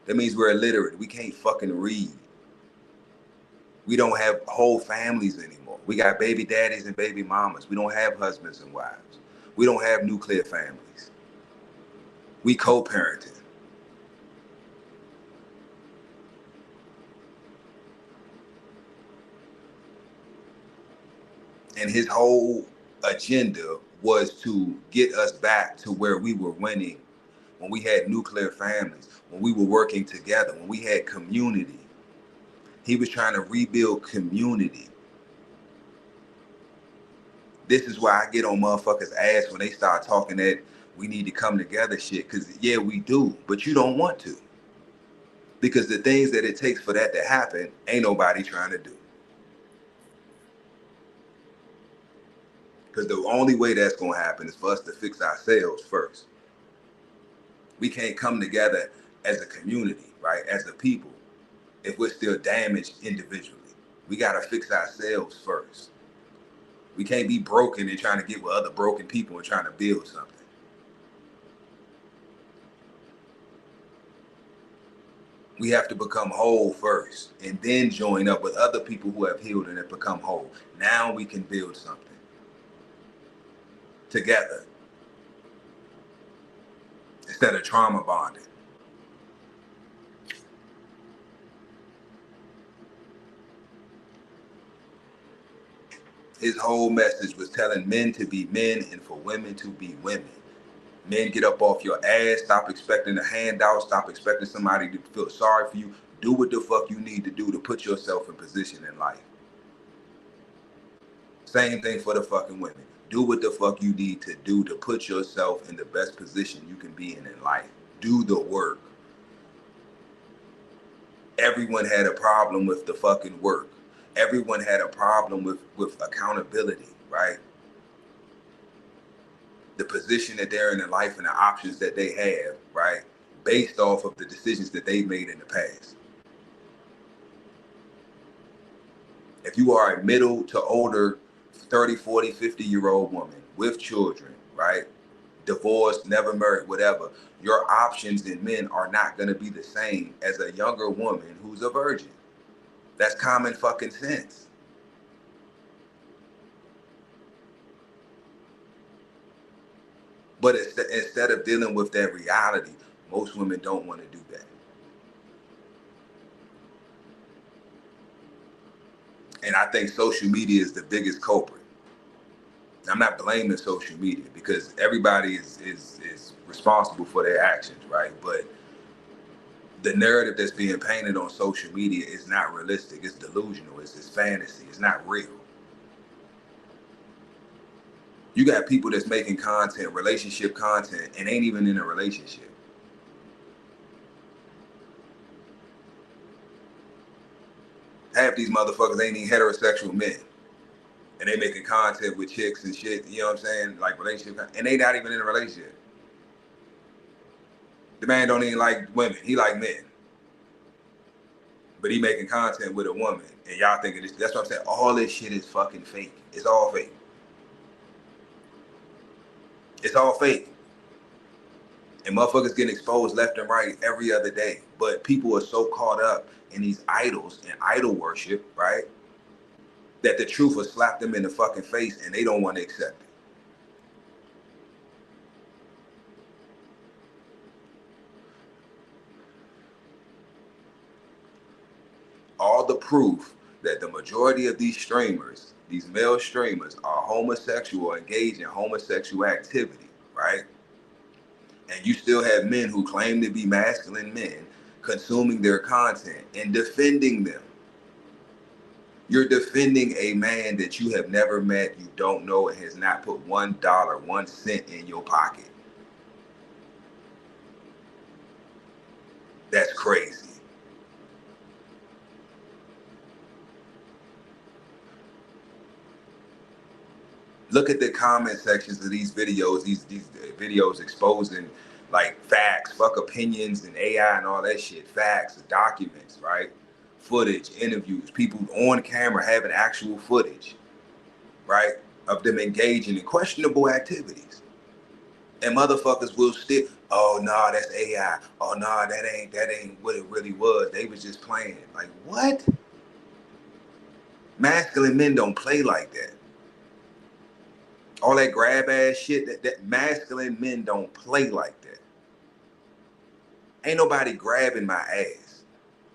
That means we're illiterate. We can't fucking read. We don't have whole families anymore. We got baby daddies and baby mamas. We don't have husbands and wives. We don't have nuclear families. We co-parenting. And his whole agenda was to get us back to where we were winning, when we had nuclear families, when we were working together, when we had community. He was trying to rebuild community. This is why I get on motherfuckers' ass when they start talking that we need to come together shit, because yeah, we do, but you don't want to. Because the things that it takes for that to happen, ain't nobody trying to do. Because the only way that's going to happen is for us to fix ourselves first. We can't come together as a community, right? As a people, if we're still damaged individually. We got to fix ourselves first. We can't be broken and trying to get with other broken people and trying to build something. We have to become whole first and then join up with other people who have healed and have become whole. Now we can build something together instead of trauma bonding. His whole message was telling men to be men and for women to be women. Men, get up off your ass. Stop expecting a handout. Stop expecting somebody to feel sorry for you. Do what the fuck you need to do to put yourself in position in life. Same thing for the fucking women. Do what the fuck you need to do to put yourself in the best position you can be in life. Do the work. Everyone had a problem with the fucking work. Everyone had a problem with accountability, right? The position that they're in life and the options that they have, right? Based off of the decisions that they've made in the past. If you are a middle to older 30, 40, 50-year-old woman with children, right? Divorced, never married, whatever, your options in men are not going to be the same as a younger woman who's a virgin. That's common fucking sense. But instead of dealing with that reality, most women don't want to do that. And I think social media is the biggest culprit. I'm not blaming social media because everybody is responsible for their actions, right? But the narrative that's being painted on social media is not realistic. It's delusional. It's fantasy. It's not real. You got people that's making content, relationship content, and ain't even in a relationship. Half these motherfuckers ain't even heterosexual men. And they making content with chicks and shit, you know what I'm saying? Like relationship, and they not even in a relationship. The man don't even like women, he like men. But he making content with a woman, and y'all thinking this, that's what I'm saying, all this shit is fucking fake. It's all fake. It's all fake. And motherfuckers getting exposed left and right every other day. But people are so caught up in these idols and idol worship, right? That the truth will slap them in the fucking face and they don't want to accept it. All the proof that the majority of these streamers, these male streamers, are homosexual, engaged in homosexual activity, right? And you still have men who claim to be masculine men consuming their content and defending them. You're defending a man that you have never met, you don't know, and has not put $1, 1 cent in your pocket. That's crazy. Look at the comment sections of these videos, these videos exposing like facts, fuck opinions and AI and all that shit. Facts, documents, right? Footage, interviews, people on camera having actual footage, right? Of them engaging in questionable activities. And motherfuckers will still, oh no, that's AI. Oh no, that ain't what it really was. They was just playing. Like what? Masculine men don't play like that. All that grab ass shit, that masculine men don't play like that. Ain't nobody grabbing my ass.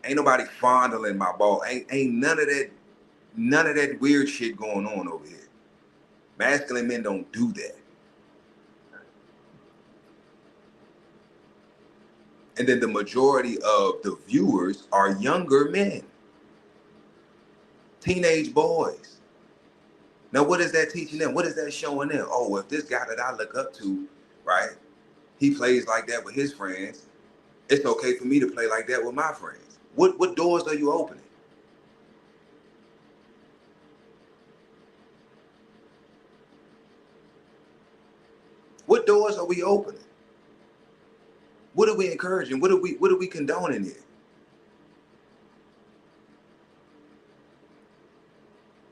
Ain't nobody fondling my ball. Ain't none of that weird shit going on over here. Masculine men don't do that. And then the majority of the viewers are younger men. Teenage boys. Now, what is that teaching them? What is that showing them? Oh, if this guy that I look up to, right, he plays like that with his friends, it's okay for me to play like that with my friends. What doors are you opening? What doors are we opening? What are we encouraging? What are we condoning here?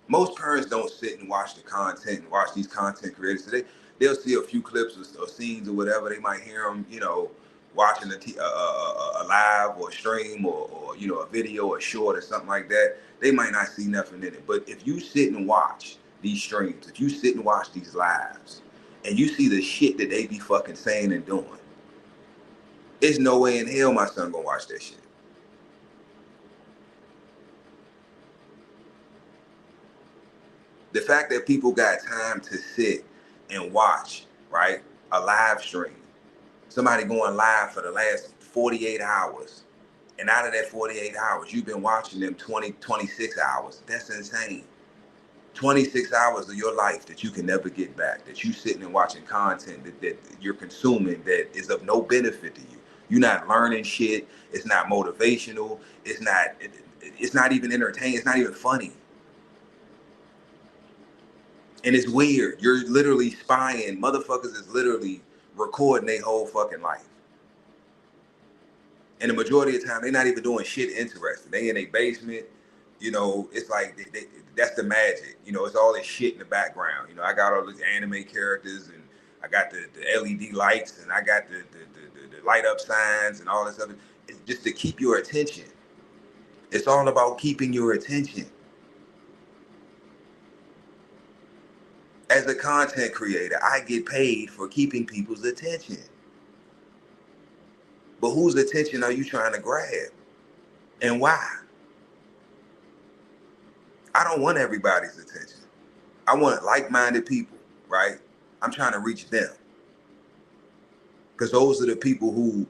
Most parents don't sit and watch the content and watch these content creators. So they'll see a few clips or scenes or whatever. They might hear them, you know, watching a live or a stream or you know, a video or short or something like that, they might not see nothing in it. But if you sit and watch these streams, if you sit and watch these lives, and you see the shit that they be fucking saying and doing, there's no way in hell my son gonna watch that shit. The fact that people got time to sit and watch, right, a live stream, somebody going live for the last 48 hours, and out of that 48 hours, you've been watching them 26 hours. That's insane. 26 hours of your life that you can never get back, that you sitting and watching content that you're consuming that is of no benefit to you. You're not learning shit. It's not motivational. It's not even entertaining. It's not even funny. And it's weird. You're literally spying. Motherfuckers is literally recording their whole fucking life. And the majority of the time, they're not even doing shit interesting. They in a basement. You know, it's like that's the magic. You know, it's all this shit in the background. You know, I got all these anime characters, and I got the LED lights, and I got the light up signs and all this other. It's just to keep your attention. It's all about keeping your attention. As a content creator, I get paid for keeping people's attention. But whose attention are you trying to grab? And why? I don't want everybody's attention. I want like-minded people, right? I'm trying to reach them. Because those are the people who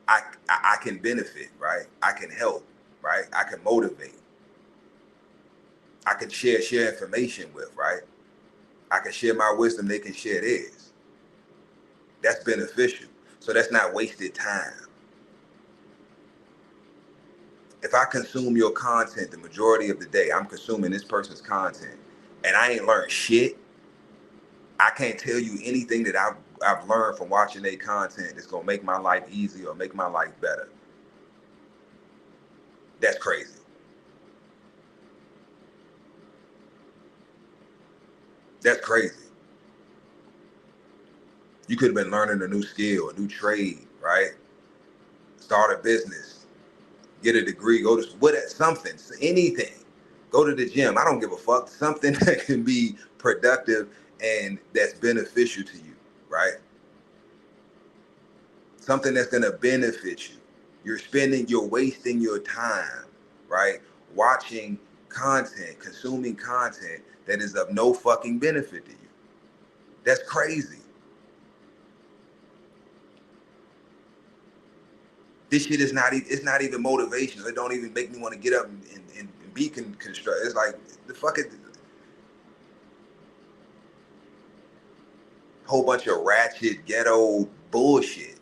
I can benefit, right? I can help, right? I can motivate. I can share information with, right? I can share my wisdom, they can share theirs. That's beneficial. So that's not wasted time. If I consume your content the majority of the day, I'm consuming this person's content, and I ain't learned shit, I can't tell you anything that I've learned from watching their content that's gonna make my life easier or make my life better. That's crazy. That's crazy. You could have been learning a new skill, a new trade, right? Start a business, get a degree, go to something, anything. Go to the gym. I don't give a fuck. Something that can be productive and that's beneficial to you, right? Something that's gonna benefit you. You're wasting your time, right? Watching content, consuming content that is of no fucking benefit to you. That's crazy. This shit is it's not even motivational. It don't even make me want to get up and be constructive. It's like, the fuck is whole bunch of ratchet ghetto bullshit.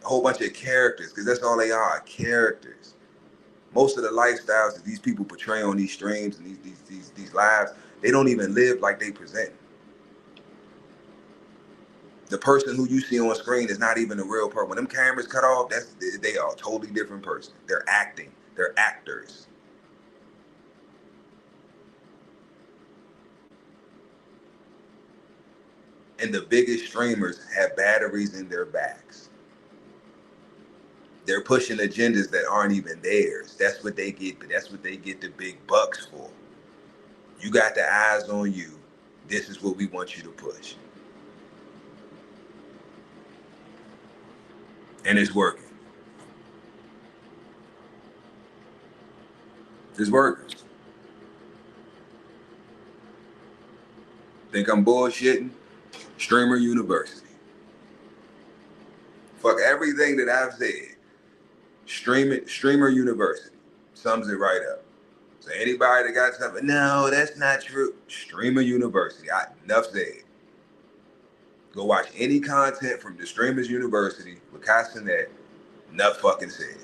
A whole bunch of characters, because that's all they are, characters. Most of the lifestyles that these people portray on these streams and these lives, they don't even live like they present. The person who you see on screen is not even a real person. When them cameras cut off, they are a totally different person. They're acting. They're actors. And the biggest streamers have batteries in their backs. They're pushing agendas that aren't even theirs. That's what they get. That's what they get the big bucks for. You got the eyes on you. This is what we want you to push. And it's working. It's working. Think I'm bullshitting? Streamer University. Fuck everything that I've said. Streamer University sums it right up. So anybody that got something, no, that's not true. Streamer University. Enough said. Go watch any content from the Streamers University with Castanet. Enough fucking said.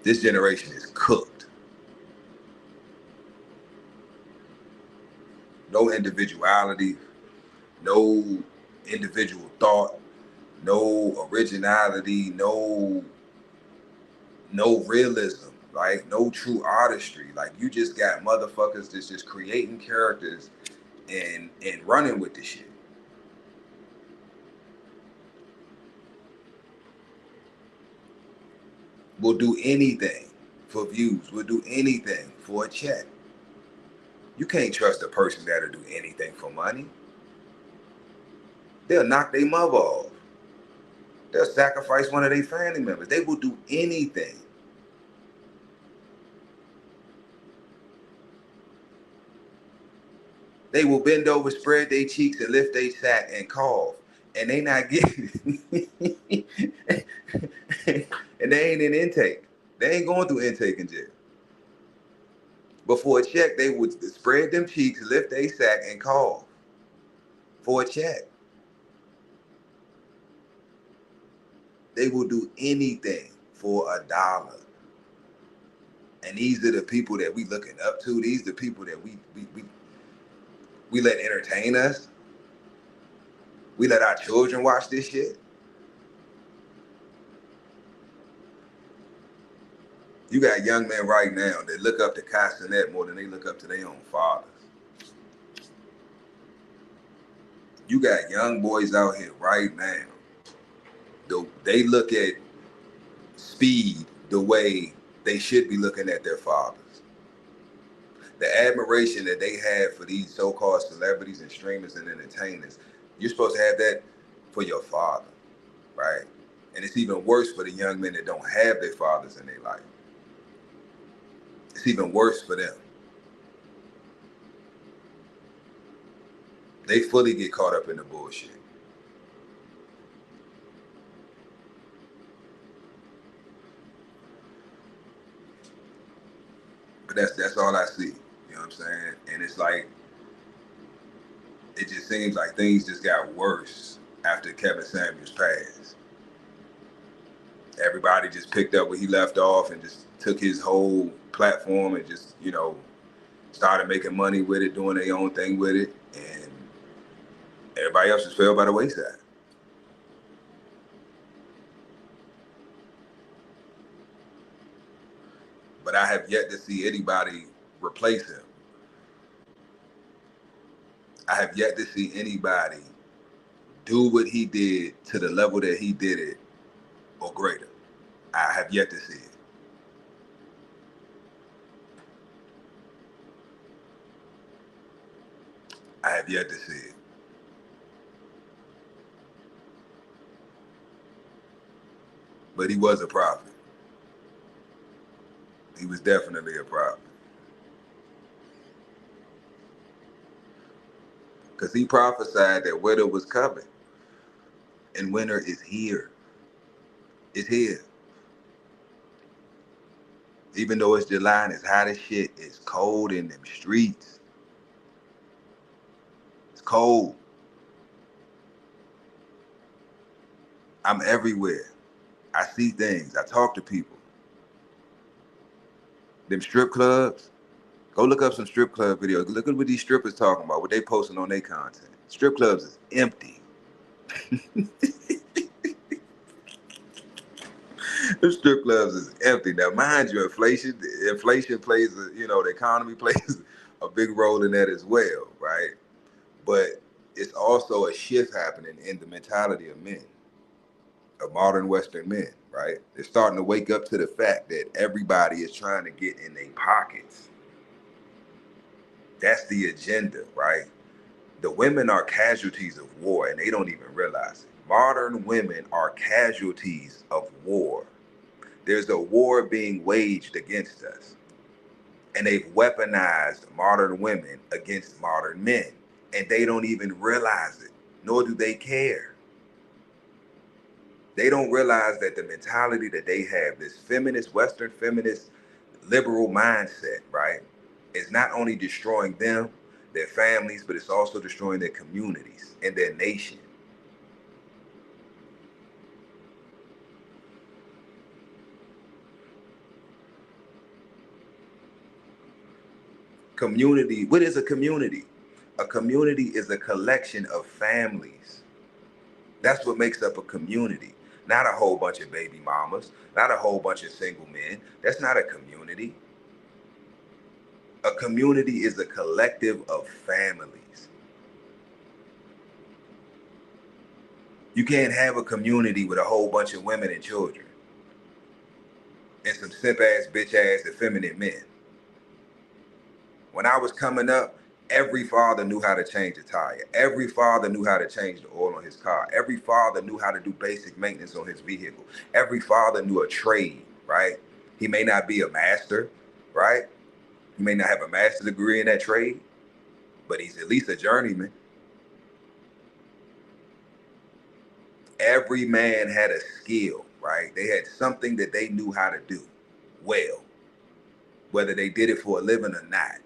This generation is cooked. No individuality, no individual thought, no originality, no realism, like no true artistry. Like, you just got motherfuckers that's just creating characters and running with the shit. will do anything for views, will do anything for a check. You can't trust a person that'll do anything for money. They'll knock their mother off. They'll sacrifice one of their family members. They will do anything. They will bend over, spread their cheeks, and lift their sack and cough. And they not getting and they ain't in intake. They ain't going through intake in jail. But for a check, they would spread them cheeks, lift their sack, and cough. For a check. They will do anything for $1. And these are the people that we looking up to. These are the people that we let entertain us. We let our children watch this shit. You got young men right now that look up to Castanet more than they look up to their own fathers. You got young boys out here right now. They look at speed the way they should be looking at their fathers. The admiration that they have for these so-called celebrities and streamers and entertainers, you're supposed to have that for your father, right? And it's even worse for the young men that don't have their fathers in their life. It's even worse for them. They fully get caught up in the bullshit. But that's all I see. You know what I'm saying? And it's like, it just seems like things just got worse after Kevin Samuels passed. Everybody just picked up where he left off and just took his whole platform and just, you know, started making money with it, doing their own thing with it. And everybody else just fell by the wayside. But I have yet to see anybody replace him. I have yet to see anybody do what he did to the level that he did it or greater. I have yet to see it. I have yet to see it. But he was a prophet. He was definitely a prophet. Because he prophesied that winter was coming. And winter is here. It's here. Even though it's July and it's hot as shit, it's cold in them streets. It's cold. I'm everywhere. I see things. I talk to people. Them strip clubs, go look up some strip club videos. Look at what these strippers talking about, what they posting on their content. Strip clubs is empty. The strip clubs is empty. Now, mind you, inflation plays, the economy plays a big role in that as well, right? But it's also a shift happening in the mentality of men, of modern Western men, right? They're starting to wake up to the fact that everybody is trying to get in their pockets. That's the agenda, right? The women are casualties of war, and they don't even realize it. Modern women are casualties of war. There's a war being waged against us, and they've weaponized modern women against modern men, and they don't even realize it, nor do they care. They don't realize that the mentality that they have, this feminist, Western feminist, liberal mindset, right, is not only destroying them, their families, but it's also destroying their communities and their nation. Community, what is a community? A community is a collection of families. That's what makes up a community. Not a whole bunch of baby mamas, not a whole bunch of single men. That's not a community. A community is a collective of families. You can't have a community with a whole bunch of women and children. and some simp ass, bitch ass, effeminate men. When I was coming up, every father knew how to change a tire. Every father knew how to change the oil on his car. Every father knew how to do basic maintenance on his vehicle. Every father knew a trade, right? He may not be a master, right? He may not have a master's degree in that trade, but he's at least a journeyman. Every man had a skill, right? They had something that they knew how to do well, whether they did it for a living or not.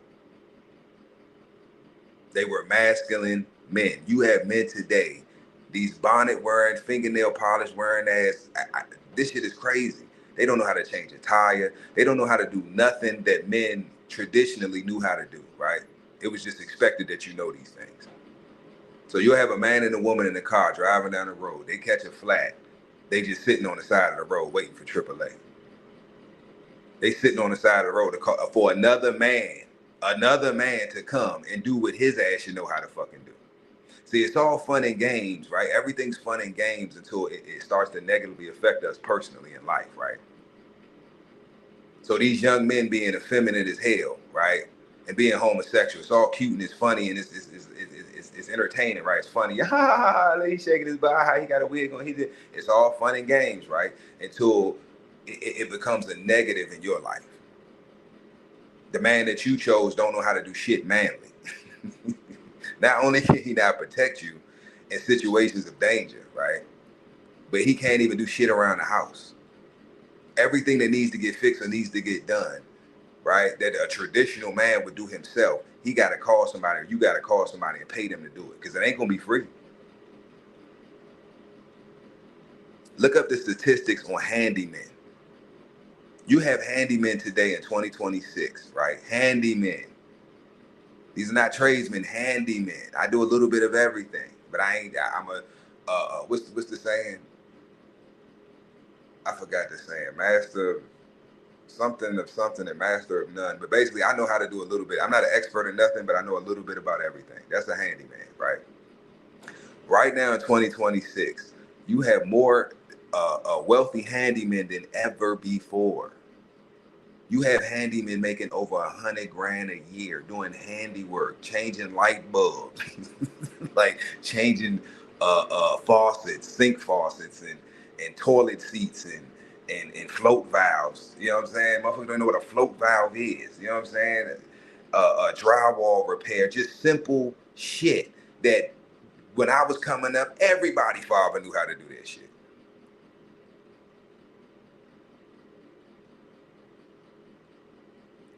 They were masculine men. You have men today, these bonnet wearing, fingernail polish wearing ass. This shit is crazy. They don't know how to change a tire. They don't know how to do nothing that men traditionally knew how to do, right? It was just expected that you know these things. So you'll have a man and a woman in the car driving down the road. They catch a flat. They just sitting on the side of the road waiting for AAA. They sitting on the side of the road for another man to come and do what his ass should know how to fucking do. See, it's all fun and games, right? Everything's fun and games until it starts to negatively affect us personally in life, right? So these young men being effeminate as hell, right? And being homosexual, it's all cute and it's funny and it's entertaining, right? It's funny. Ha ha ha, he's shaking his butt, he got a wig on. It's all fun and games, right? Until it becomes a negative in your life. The man that you chose don't know how to do shit manly. Not only can he not protect you in situations of danger, right? But he can't even do shit around the house. Everything that needs to get fixed or needs to get done, right? That a traditional man would do himself. He got to call somebody, or you got to call somebody and pay them to do it, because it ain't going to be free. Look up the statistics on handymen. You have handymen today in 2026, right? Handymen. These are not tradesmen, handymen. I do a little bit of everything, but what's the saying? I forgot the saying. Master something of something and master of none. But basically, I know how to do a little bit. I'm not an expert in nothing, but I know a little bit about everything. That's a handyman, right? Right now in 2026, you have more wealthy handymen than ever before. You have handymen making over $100 grand a year doing handiwork, changing light bulbs, like changing faucets, sink faucets, and toilet seats and float valves. You know what I'm saying? Motherfuckers don't know what a float valve is. You know what I'm saying? Drywall repair, just simple shit that when I was coming up, everybody father knew how to do that shit.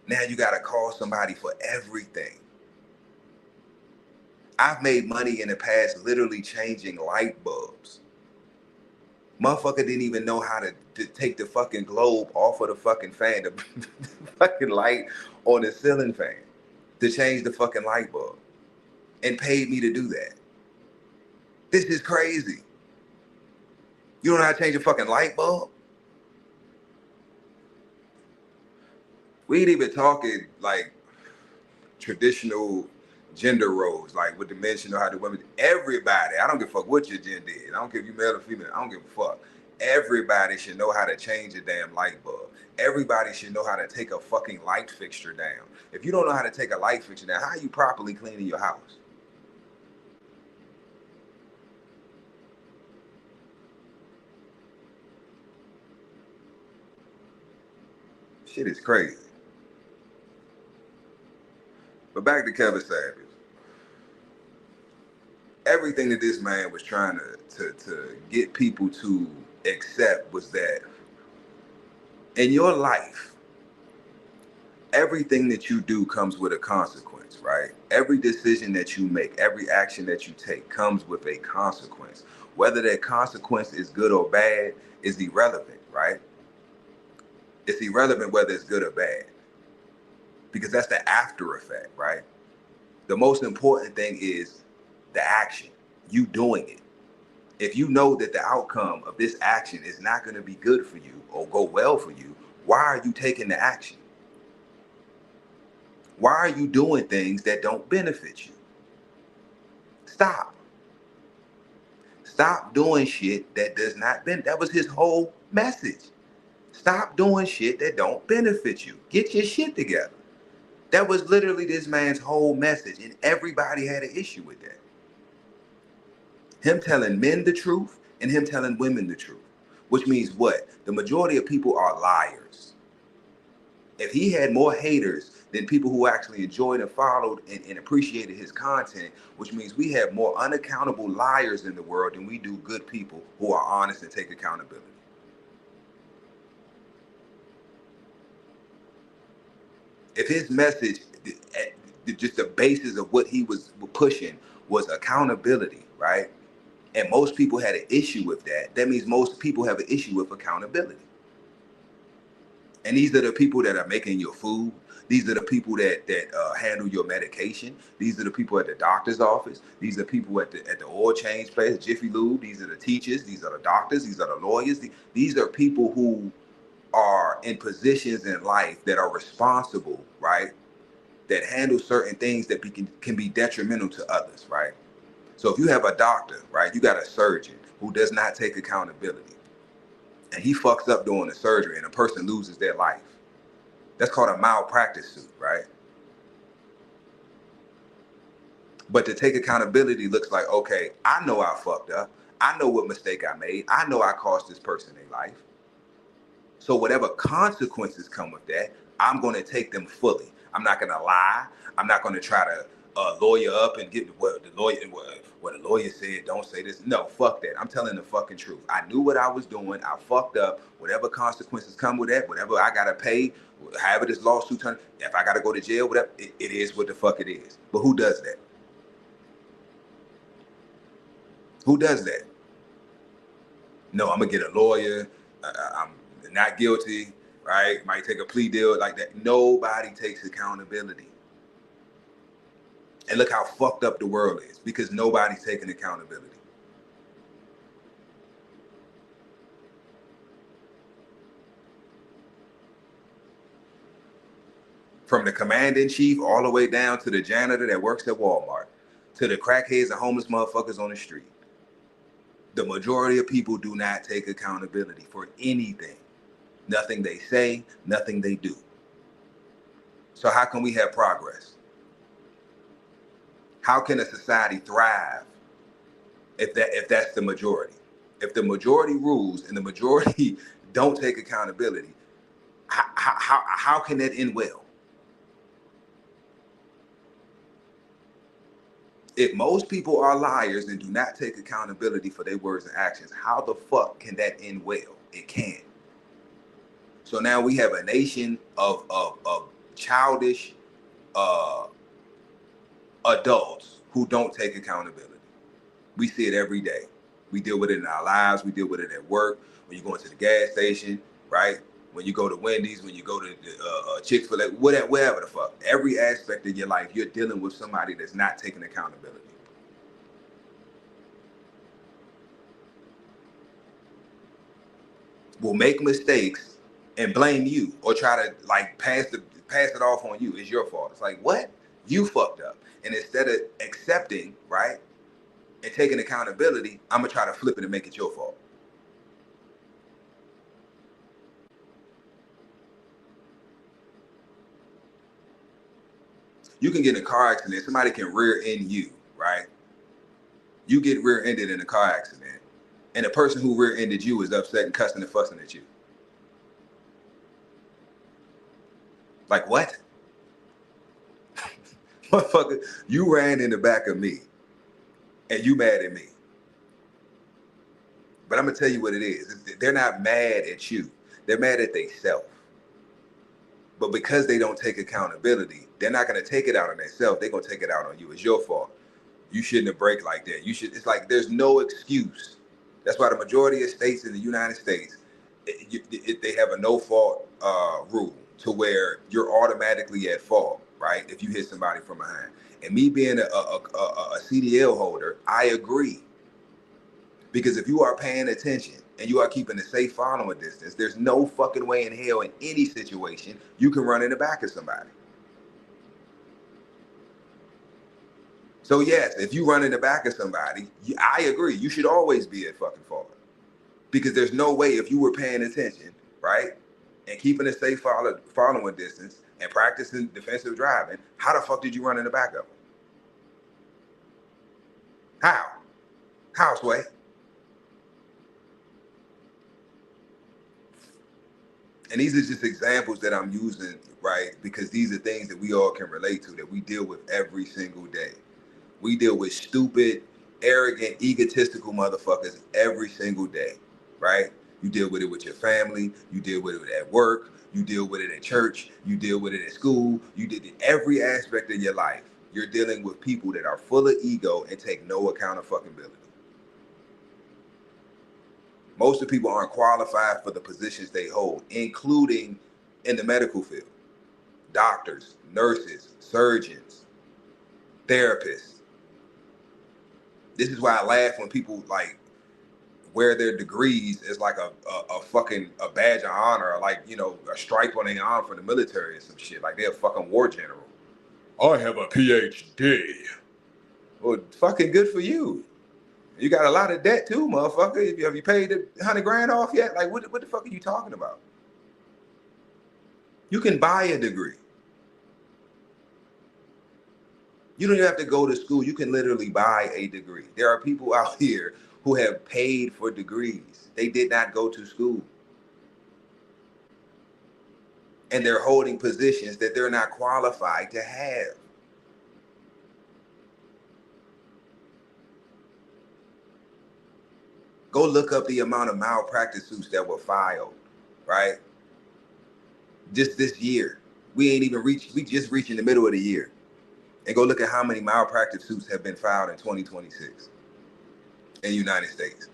Now you got to call somebody for everything. I've made money in the past literally changing light bulbs. Motherfucker didn't even know how to take the fucking globe off of the fucking fan, the fucking light on the ceiling fan, to change the fucking light bulb, and paid me to do that. This is crazy. You don't know how to change a fucking light bulb? We ain't even talking like traditional gender roles, like what the men should know how to do women. Everybody, I don't give a fuck what your gender is. I don't care if you male or female. I don't give a fuck. Everybody should know how to change a damn light bulb. Everybody should know how to take a fucking light fixture down. If you don't know how to take a light fixture down, how are you properly cleaning your house? Shit is crazy. But back to Kevin Samuels. Everything that this man was trying to get people to accept was that in your life, everything that you do comes with a consequence, right? Every decision that you make, every action that you take comes with a consequence. Whether that consequence is good or bad is irrelevant, right? It's irrelevant whether it's good or bad, because that's the after effect, right? The most important thing is the action, you doing it. If you know that the outcome of this action is not going to be good for you or go well for you, why are you taking the action? Why are you doing things that don't benefit you? Stop. Stop doing shit that does not benefit. That was his whole message. Stop doing shit that don't benefit you. Get your shit together. That was literally this man's whole message, and everybody had an issue with that. Him telling men the truth and him telling women the truth, which means what? The majority of people are liars. If he had more haters than people who actually enjoyed and followed and appreciated his content, which means we have more unaccountable liars in the world than we do good people who are honest and take accountability. If his message, just the basis of what he was pushing was accountability, right? And most people had an issue with that. That means most people have an issue with accountability. And these are the people that are making your food. These are the people that handle your medication. These are the people at the doctor's office. These are people at the oil change place, Jiffy Lube. These are the teachers. These are the doctors. These are the lawyers. These are people who are in positions in life that are responsible, right? That handle certain things that can be detrimental to others, right? So if you have a doctor, right, you got a surgeon who does not take accountability, and he fucks up during the surgery and a person loses their life. That's called a malpractice suit, right? But to take accountability looks like, okay, I know I fucked up. I know what mistake I made. I know I cost this person their life. So whatever consequences come with that, I'm going to take them fully. I'm not going to lie. I'm not going to try to lawyer up and get what the lawyer said, don't say this. No, fuck that. I'm telling the fucking truth. I knew what I was doing. I fucked up. Whatever consequences come with that, whatever I got to pay, however this lawsuit turns, if I got to go to jail, whatever, it is what the fuck it is. But who does that? Who does that? No, I'm going to get a lawyer. I'm not guilty, right? Might take a plea deal like that. Nobody takes accountability. And look how fucked up the world is because nobody's taking accountability. From the commander-in-chief all the way down to the janitor that works at Walmart, to the crackheads and homeless motherfuckers on the street. The majority of people do not take accountability for anything. Nothing they say, nothing they do. So how can we have progress? How can a society thrive if that's the majority? If the majority rules and the majority don't take accountability, how can that end well? If most people are liars and do not take accountability for their words and actions, how the fuck can that end well? It can't. So now we have a nation of childish adults who don't take accountability. We see it every day. We deal with it in our lives. We deal with it at work. When you go into the gas station, right? When you go to Wendy's, when you go to Chick-fil-A, whatever the fuck. Every aspect of your life, you're dealing with somebody that's not taking accountability. Will make mistakes and blame you or try to like pass it off on you. It's your fault. It's like, what? You fucked up. And instead of accepting, right, and taking accountability, I'm gonna try to flip it and make it your fault. You can get in a car accident. Somebody can rear end you, right? You get rear-ended in a car accident, and the person who rear-ended you is upset and cussing and fussing at you. Like, what? Motherfucker, you ran in the back of me, and you mad at me. But I'm gonna tell you what it is. They're not mad at you. They're mad at themselves. But because they don't take accountability, they're not gonna take it out on themselves. They're gonna take it out on you. It's your fault. You shouldn't have braked like that. It's like there's no excuse. That's why the majority of states in the United States, they have a no-fault rule to where you're automatically at fault, right? If you hit somebody from behind. And me being a CDL holder, I agree. Because if you are paying attention and you are keeping a safe following distance, there's no fucking way in hell in any situation you can run in the back of somebody. So yes, if you run in the back of somebody, I agree, you should always be at fucking fault. Because there's no way if you were paying attention, right? and keeping a safe following distance and practicing defensive driving, how the fuck did you run in the back of them? How? How, Sway? And these are just examples that I'm using, right? Because these are things that we all can relate to, that we deal with every single day. We deal with stupid, arrogant, egotistical motherfuckers every single day, right? You deal with it with your family, you deal with it at work, you deal with it at church, you deal with it at school, you did it every aspect of your life. You're dealing with people that are full of ego and take no accountability. Most of the people aren't qualified for the positions they hold, including in the medical field. Doctors, nurses, surgeons, therapists. This is why I laugh when people like wear their degrees as like a fucking badge of honor, or like, you know, a stripe on their arm for the military or some shit. Like they're a fucking war general. I have a PhD. Well, fucking good for you. You got a lot of debt too, motherfucker. Have you paid the $100,000 off yet? Like, what the fuck are you talking about? You can buy a degree. You don't even have to go to school. You can literally buy a degree. There are people out here who have paid for degrees. They did not go to school. And they're holding positions that they're not qualified to have. Go look up the amount of malpractice suits that were filed, right? Just this year. We just reaching the middle of the year. And go look at how many malpractice suits have been filed in 2026 in the United States.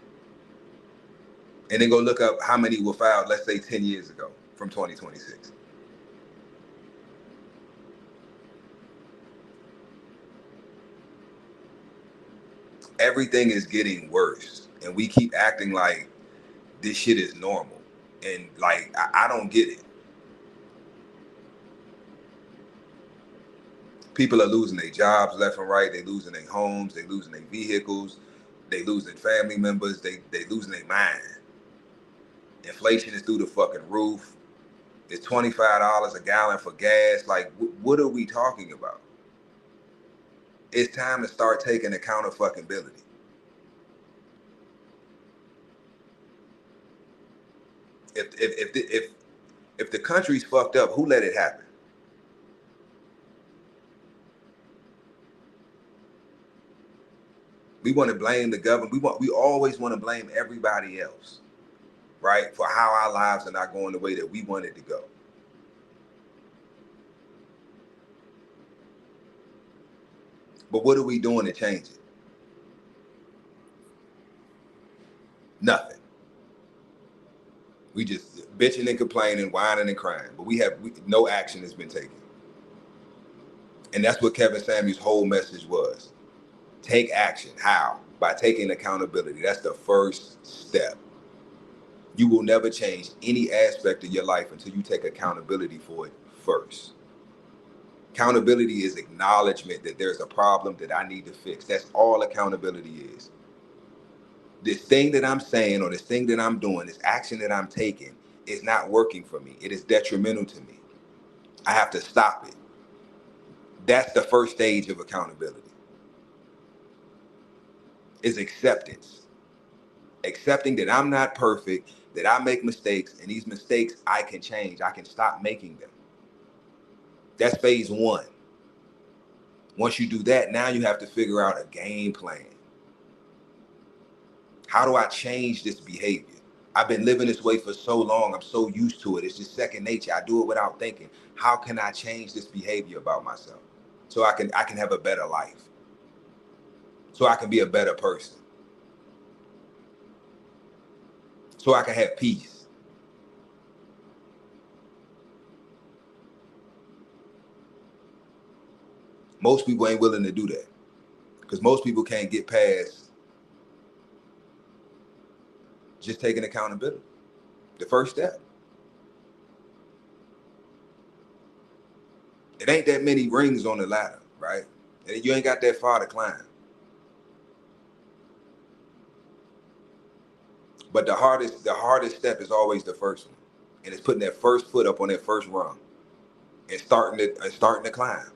And then go look up how many were filed, let's say 10 years ago from 2026. Everything is getting worse. And we keep acting like this shit is normal. And like, I don't get it. People are losing their jobs left and right. They losing their homes. They losing their vehicles. They losing family members. They losing their mind. Inflation is through the fucking roof. It's $25 a gallon for gas. Like, what are we talking about? It's time to start taking accountability. If the country's fucked up, who let it happen? We want to blame the government. We always want to blame everybody else, right? For how our lives are not going the way that we want it to go. But what are we doing to change it? Nothing. We just bitching and complaining, whining and crying, but no action has been taken. And that's what Kevin Samuels' whole message was. Take action. How? By taking accountability. That's the first step. You will never change any aspect of your life until you take accountability for it first. Accountability is acknowledgement that there's a problem that I need to fix. That's all accountability is. This thing that I'm saying or this thing that I'm doing, this action that I'm taking is not working for me. It is detrimental to me. I have to stop it. That's the first stage of accountability. Is acceptance. Accepting that I'm not perfect, that I make mistakes, and these mistakes I can change. I can stop making them. That's phase one. Once you do that, now you have to figure out a game plan. How do I change this behavior? I've been living this way for so long. I'm so used to it. It's just second nature. I do it without thinking. How can I change this behavior about myself so I can have a better life? So I can be a better person. So I can have peace. Most people ain't willing to do that because most people can't get past just taking accountability. The first step. It ain't that many rings on the ladder, right? And you ain't got that far to climb. But the hardest step is always the first one. And it's putting that first foot up on that first rung and starting to climb.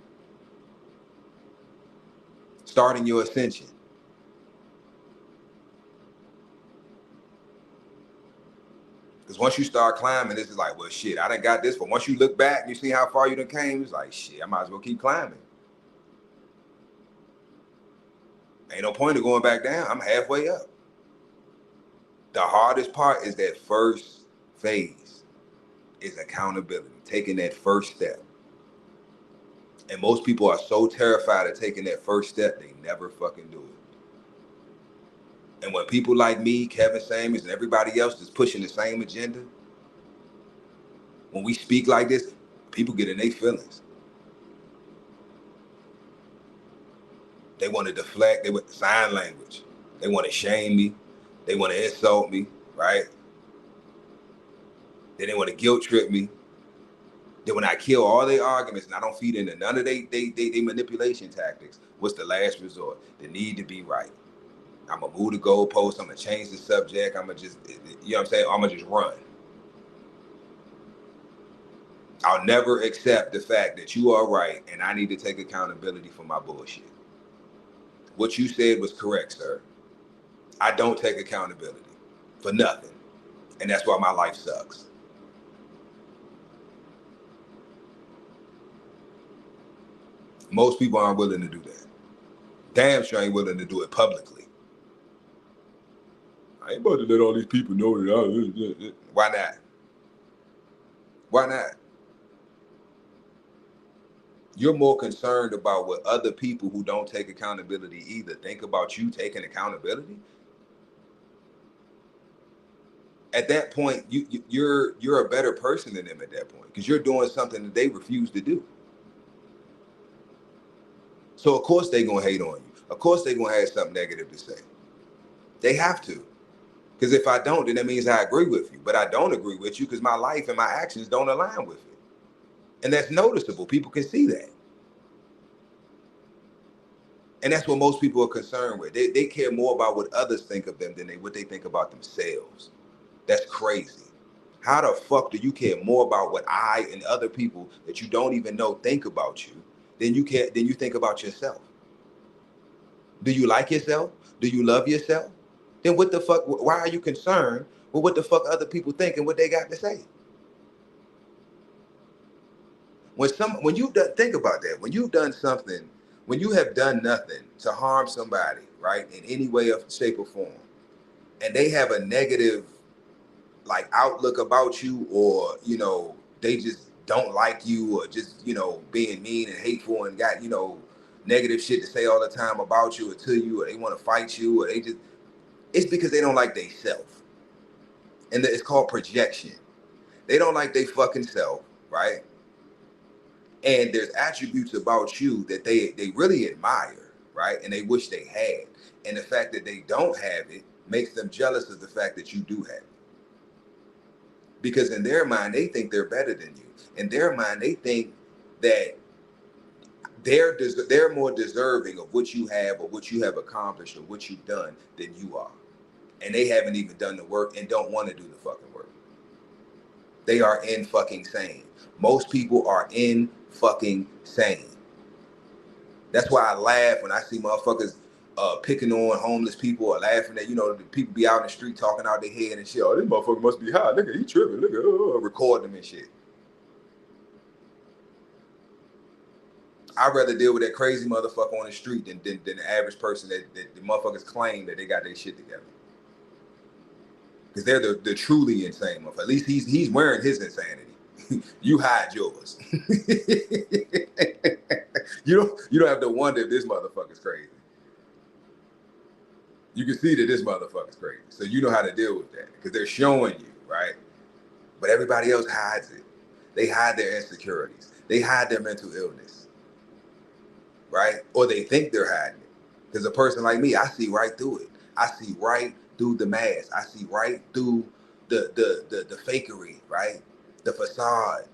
Starting your ascension. Because once you start climbing, this is like, well, shit, I done got this. But once you look back and you see how far you done came, it's like, shit, I might as well keep climbing. Ain't no point of going back down. I'm halfway up. The hardest part is that first phase, is accountability, taking that first step. And most people are so terrified of taking that first step, they never fucking do it. And when people like me, Kevin Samuels, and everybody else is pushing the same agenda, when we speak like this, people get in their feelings. They want to deflect. They want sign language. They want to shame me. They want to insult me, right? Then they want to guilt trip me. Then when I kill all their arguments and I don't feed into none of they manipulation tactics, what's the last resort? The need to be right. I'm going to move the goalpost. I'm going to change the subject. I'm going to just, you know what I'm saying? I'm going to just run. I'll never accept the fact that you are right and I need to take accountability for my bullshit. What you said was correct, sir. I don't take accountability for nothing. And that's why my life sucks. Most people aren't willing to do that. Damn sure ain't willing to do it publicly. I ain't about to let all these people know that Why not? Why not? You're more concerned about what other people who don't take accountability either think about you taking accountability. At that point, you're a better person than them at that point because you're doing something that they refuse to do. So of course they're gonna hate on you. Of course they're gonna have something negative to say. They have to. Because if I don't, then that means I agree with you. But I don't agree with you because my life and my actions don't align with it. And that's noticeable. People can see that. And that's what most people are concerned with. They care more about what others think of them than what they think about themselves. That's crazy. How the fuck do you care more about what I and other people that you don't even know think about you than you think about yourself? Do you like yourself? Do you love yourself? Then what the fuck, why are you concerned with what the fuck other people think and what they got to say? When you've done, think about that, when you've done something, when you have done nothing to harm somebody, right, in any way, shape, or form, and they have a negative, like, outlook about you, or, you know, they just don't like you, or just, you know, being mean and hateful and got, you know, negative shit to say all the time about you or to you, or they want to fight you, or they just, it's because they don't like they self. And it's called projection. They don't like they fucking self, right? And there's attributes about you that they really admire, right? And they wish they had. And the fact that they don't have it makes them jealous of the fact that you do have it. Because in their mind, they think they're better than you. In their mind, they think that they're more deserving of what you have or what you have accomplished or what you've done than you are. And they haven't even done the work and don't want to do the fucking work. They are in fucking sane. Most people are in fucking sane. That's why I laugh when I see motherfuckers picking on homeless people or laughing at, you know, the people be out in the street talking out their head and shit. Oh, this motherfucker must be high. Look at, he tripping. Look at, recording them and shit. I'd rather deal with that crazy motherfucker on the street than the average person that the motherfuckers claim that they got their shit together. Because they're the truly insane motherfucker. At least he's wearing his insanity. You hide yours. You don't have to wonder if this motherfucker's crazy. You can see that this motherfucker's crazy. So you know how to deal with that. Because they're showing you, right? But everybody else hides it. They hide their insecurities. They hide their mental illness. Right? Or they think they're hiding it. Because a person like me, I see right through it. I see right through the mask. I see right through the fakery, right? The facade.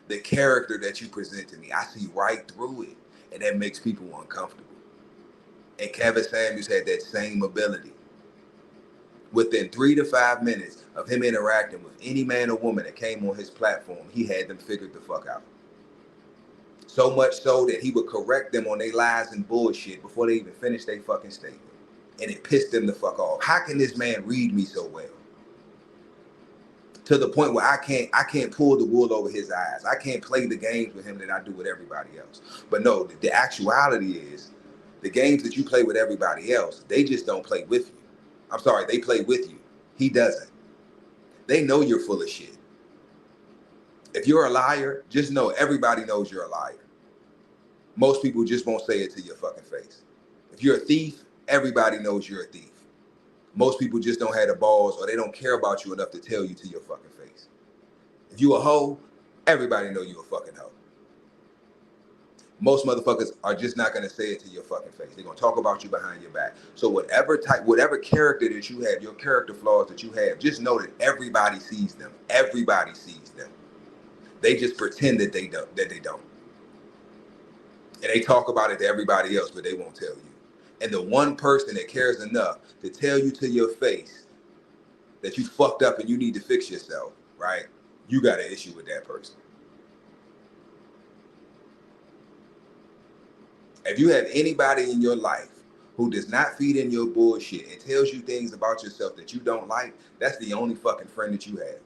The character that you present to me. I see right through it. And that makes people uncomfortable. And Kevin Samuels had that same ability. Within 3 to 5 minutes of him interacting with any man or woman that came on his platform, he had them figured the fuck out. So much so that he would correct them on their lies and bullshit before they even finished their fucking statement. And it pissed them the fuck off. How can this man read me so well? To the point where I can't pull the wool over his eyes. I can't play the games with him that I do with everybody else. But no, the actuality is the games that you play with everybody else, they just don't play with you. I'm sorry, they play with you. He doesn't. They know you're full of shit. If you're a liar, just know everybody knows you're a liar. Most people just won't say it to your fucking face. If you're a thief, everybody knows you're a thief. Most people just don't have the balls, or they don't care about you enough to tell you to your fucking face. If you a hoe, everybody know you a fucking hoe. Most motherfuckers are just not gonna say it to your fucking face. They're gonna talk about you behind your back. So whatever character that you have, your character flaws that you have, just know that everybody sees them. Everybody sees them. They just pretend that they don't. And they talk about it to everybody else, but they won't tell you. And the one person that cares enough to tell you to your face that you fucked up and you need to fix yourself, right? You got an issue with that person. If you have anybody in your life who does not feed in your bullshit and tells you things about yourself that you don't like, that's the only fucking friend that you have.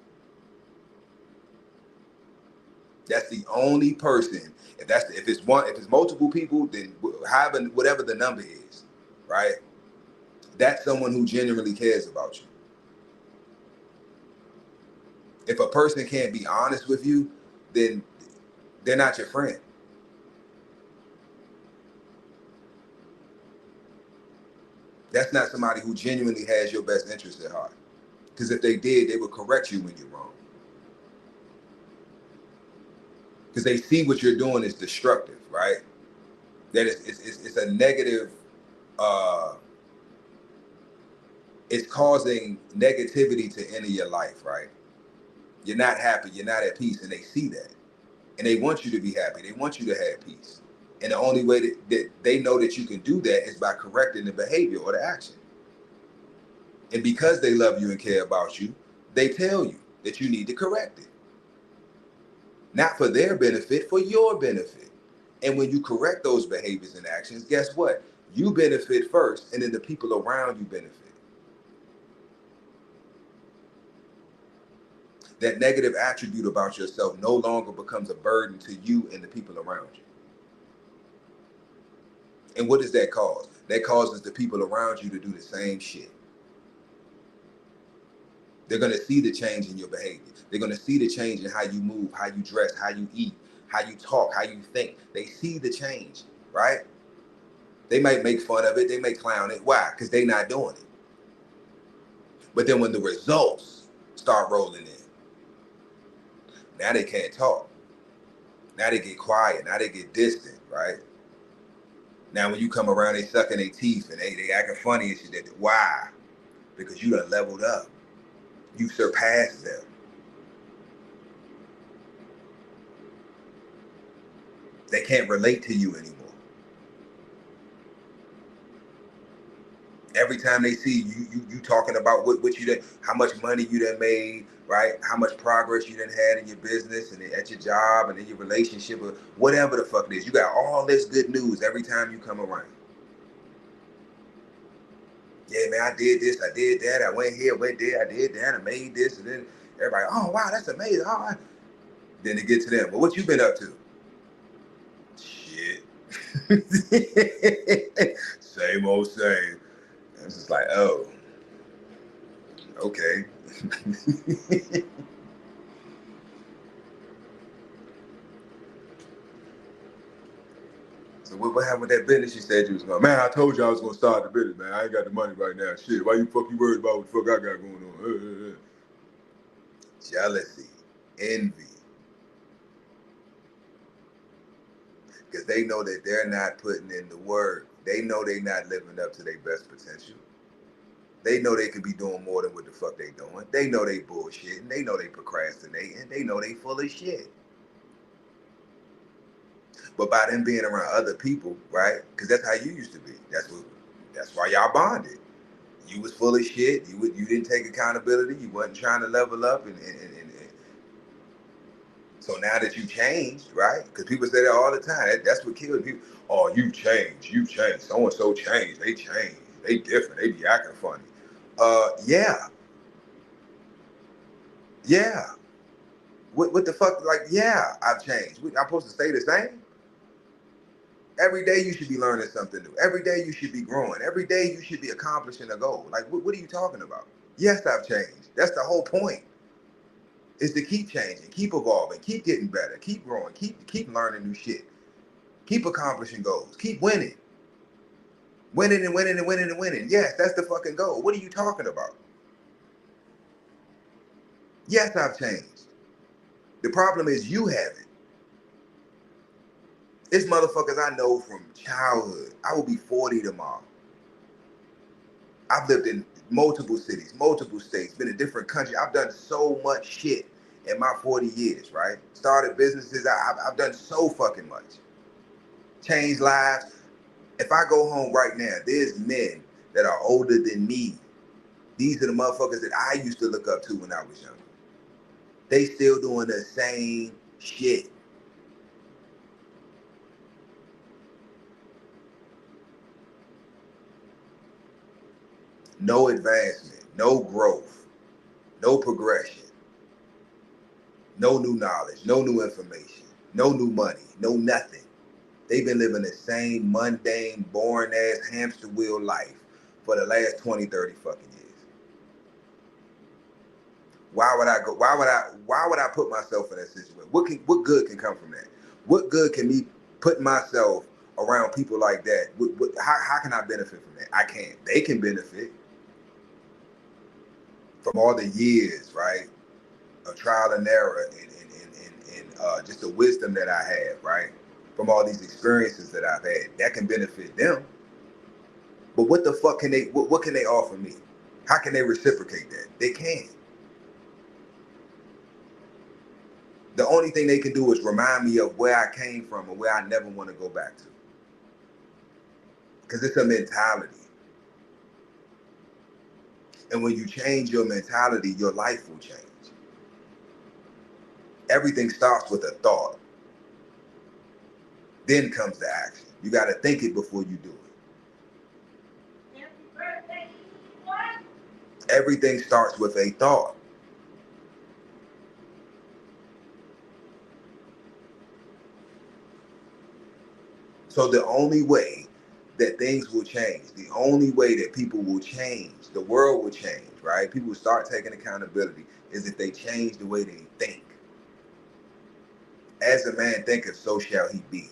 That's the only person. If it's multiple people, then whatever the number is, right? That's someone who genuinely cares about you. If a person can't be honest with you, then they're not your friend. That's not somebody who genuinely has your best interest at heart. Because if they did, they would correct you when you're wrong. Because they see what you're doing is destructive, right? That it's a negative, it's causing negativity to enter your life, right? You're not happy, you're not at peace, and they see that. And they want you to be happy, they want you to have peace. And the only way that they know that you can do that is by correcting the behavior or the action. And because they love you and care about you, they tell you that you need to correct it. Not for their benefit, for your benefit. And when you correct those behaviors and actions, guess what? You benefit first, and then the people around you benefit. That negative attribute about yourself no longer becomes a burden to you and the people around you. And what does that cause? That causes the people around you to do the same shit. They're going to see the change in your behavior. They're going to see the change in how you move, how you dress, how you eat, how you talk, how you think. They see the change, right? They might make fun of it. They may clown it. Why? Because they're not doing it. But then when the results start rolling in, now they can't talk. Now they get quiet. Now they get distant, right? Now when you come around, they sucking their teeth and they acting funny and shit. Why? Because you done leveled up. You surpassed them. They can't relate to you anymore. Every time they see you talking about what you done, how much money you done made, right? How much progress you done had in your business and at your job and in your relationship or whatever the fuck it is. You got all this good news every time you come around. Yeah, man, I did this, I did that, I went here, went there, I did that, I made this, and then everybody, oh, wow, that's amazing. All right. Then it gets to them. But what you been up to? Shit. Same old same. It's just like, oh, okay. So what happened with that business you said you was going? Man, I told you I was going to start the business, man. I ain't got the money right now. Shit, why you worried about what the fuck I got going on? Jealousy, envy. Because they know that they're not putting in the work. They know they're not living up to their best potential. They know they could be doing more than what the fuck they doing. They know they bullshitting. They know they procrastinating. They know they full of shit. But by them being around other people, right? Because that's how you used to be. That's why y'all bonded. You was full of shit. You didn't take accountability. You wasn't trying to level up, and so now that you changed, right? Because people say that all the time. That's what kills people. Oh, you changed. You changed. So and so changed. They changed. They different. They be acting funny. Yeah. Yeah. What the fuck? Like, yeah, I've changed. I'm supposed to stay the same? Every day you should be learning something new. Every day you should be growing. Every day you should be accomplishing a goal. Like, what are you talking about? Yes, I've changed. That's the whole point. Is to keep changing, keep evolving, keep getting better, keep growing, keep learning new shit, keep accomplishing goals, keep winning. Winning and winning and winning and winning. Yes, that's the fucking goal. What are you talking about? Yes, I've changed. The problem is you haven't. It's motherfuckers I know from childhood. I will be 40 tomorrow. I've lived in multiple cities, multiple states, been in different countries. I've done so much shit in my 40 years, right? Started businesses. I've done so fucking much. Changed lives. If I go home right now, there's men that are older than me. These are the motherfuckers that I used to look up to when I was younger. They still doing the same shit. No advancement, no growth, no progression, no new knowledge, no new information, no new money, no nothing. They've been living the same mundane, boring ass hamster wheel life for the last 20, 30 fucking years. Why would I put myself in that situation? What good can come from that? What good can me put myself around people like that? How can I benefit from that? I can't. They can benefit from all the years, right, of trial and error and just the wisdom that I have, right, from all these experiences that I've had. That can benefit them. But what the fuck can they? What can they offer me? How can they reciprocate that? They can't. The only thing they can do is remind me of where I came from and where I never want to go back to. Because it's a mentality. And when you change your mentality, your life will change. Everything starts with a thought. Then comes the action. You got to think it before you do it. Everything starts with a thought. So the only way that things will change, the only way that people will change, the world will change, right? People will start taking accountability is if they change the way they think. As a man thinketh, so shall he be.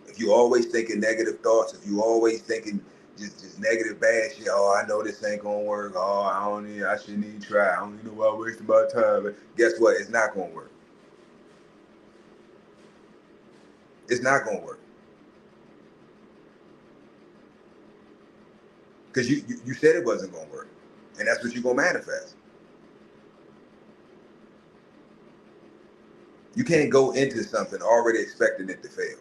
If you always thinking negative thoughts, if you always thinking just negative bad shit, oh, I know this ain't gonna work, oh, I shouldn't even try, I don't even know why I'm wasting my time. But guess what? It's not gonna work. It's not gonna work. Because you said it wasn't gonna work. And that's what you're gonna manifest. You can't go into something already expecting it to fail.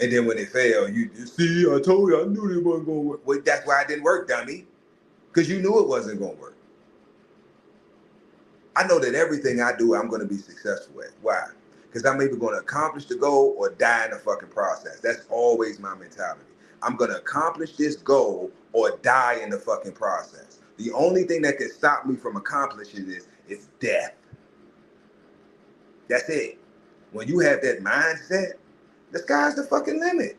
And then when it fails, you see, I told you, I knew it wasn't gonna work. Well, that's why it didn't work, dummy. Because you knew it wasn't gonna work. I know that everything I do, I'm gonna be successful at. Why? Because I'm either gonna accomplish the goal or die in the fucking process. That's always my mentality. I'm gonna accomplish this goal or die in the fucking process. The only thing that can stop me from accomplishing this is death. That's it. When you have that mindset, the sky's the fucking limit.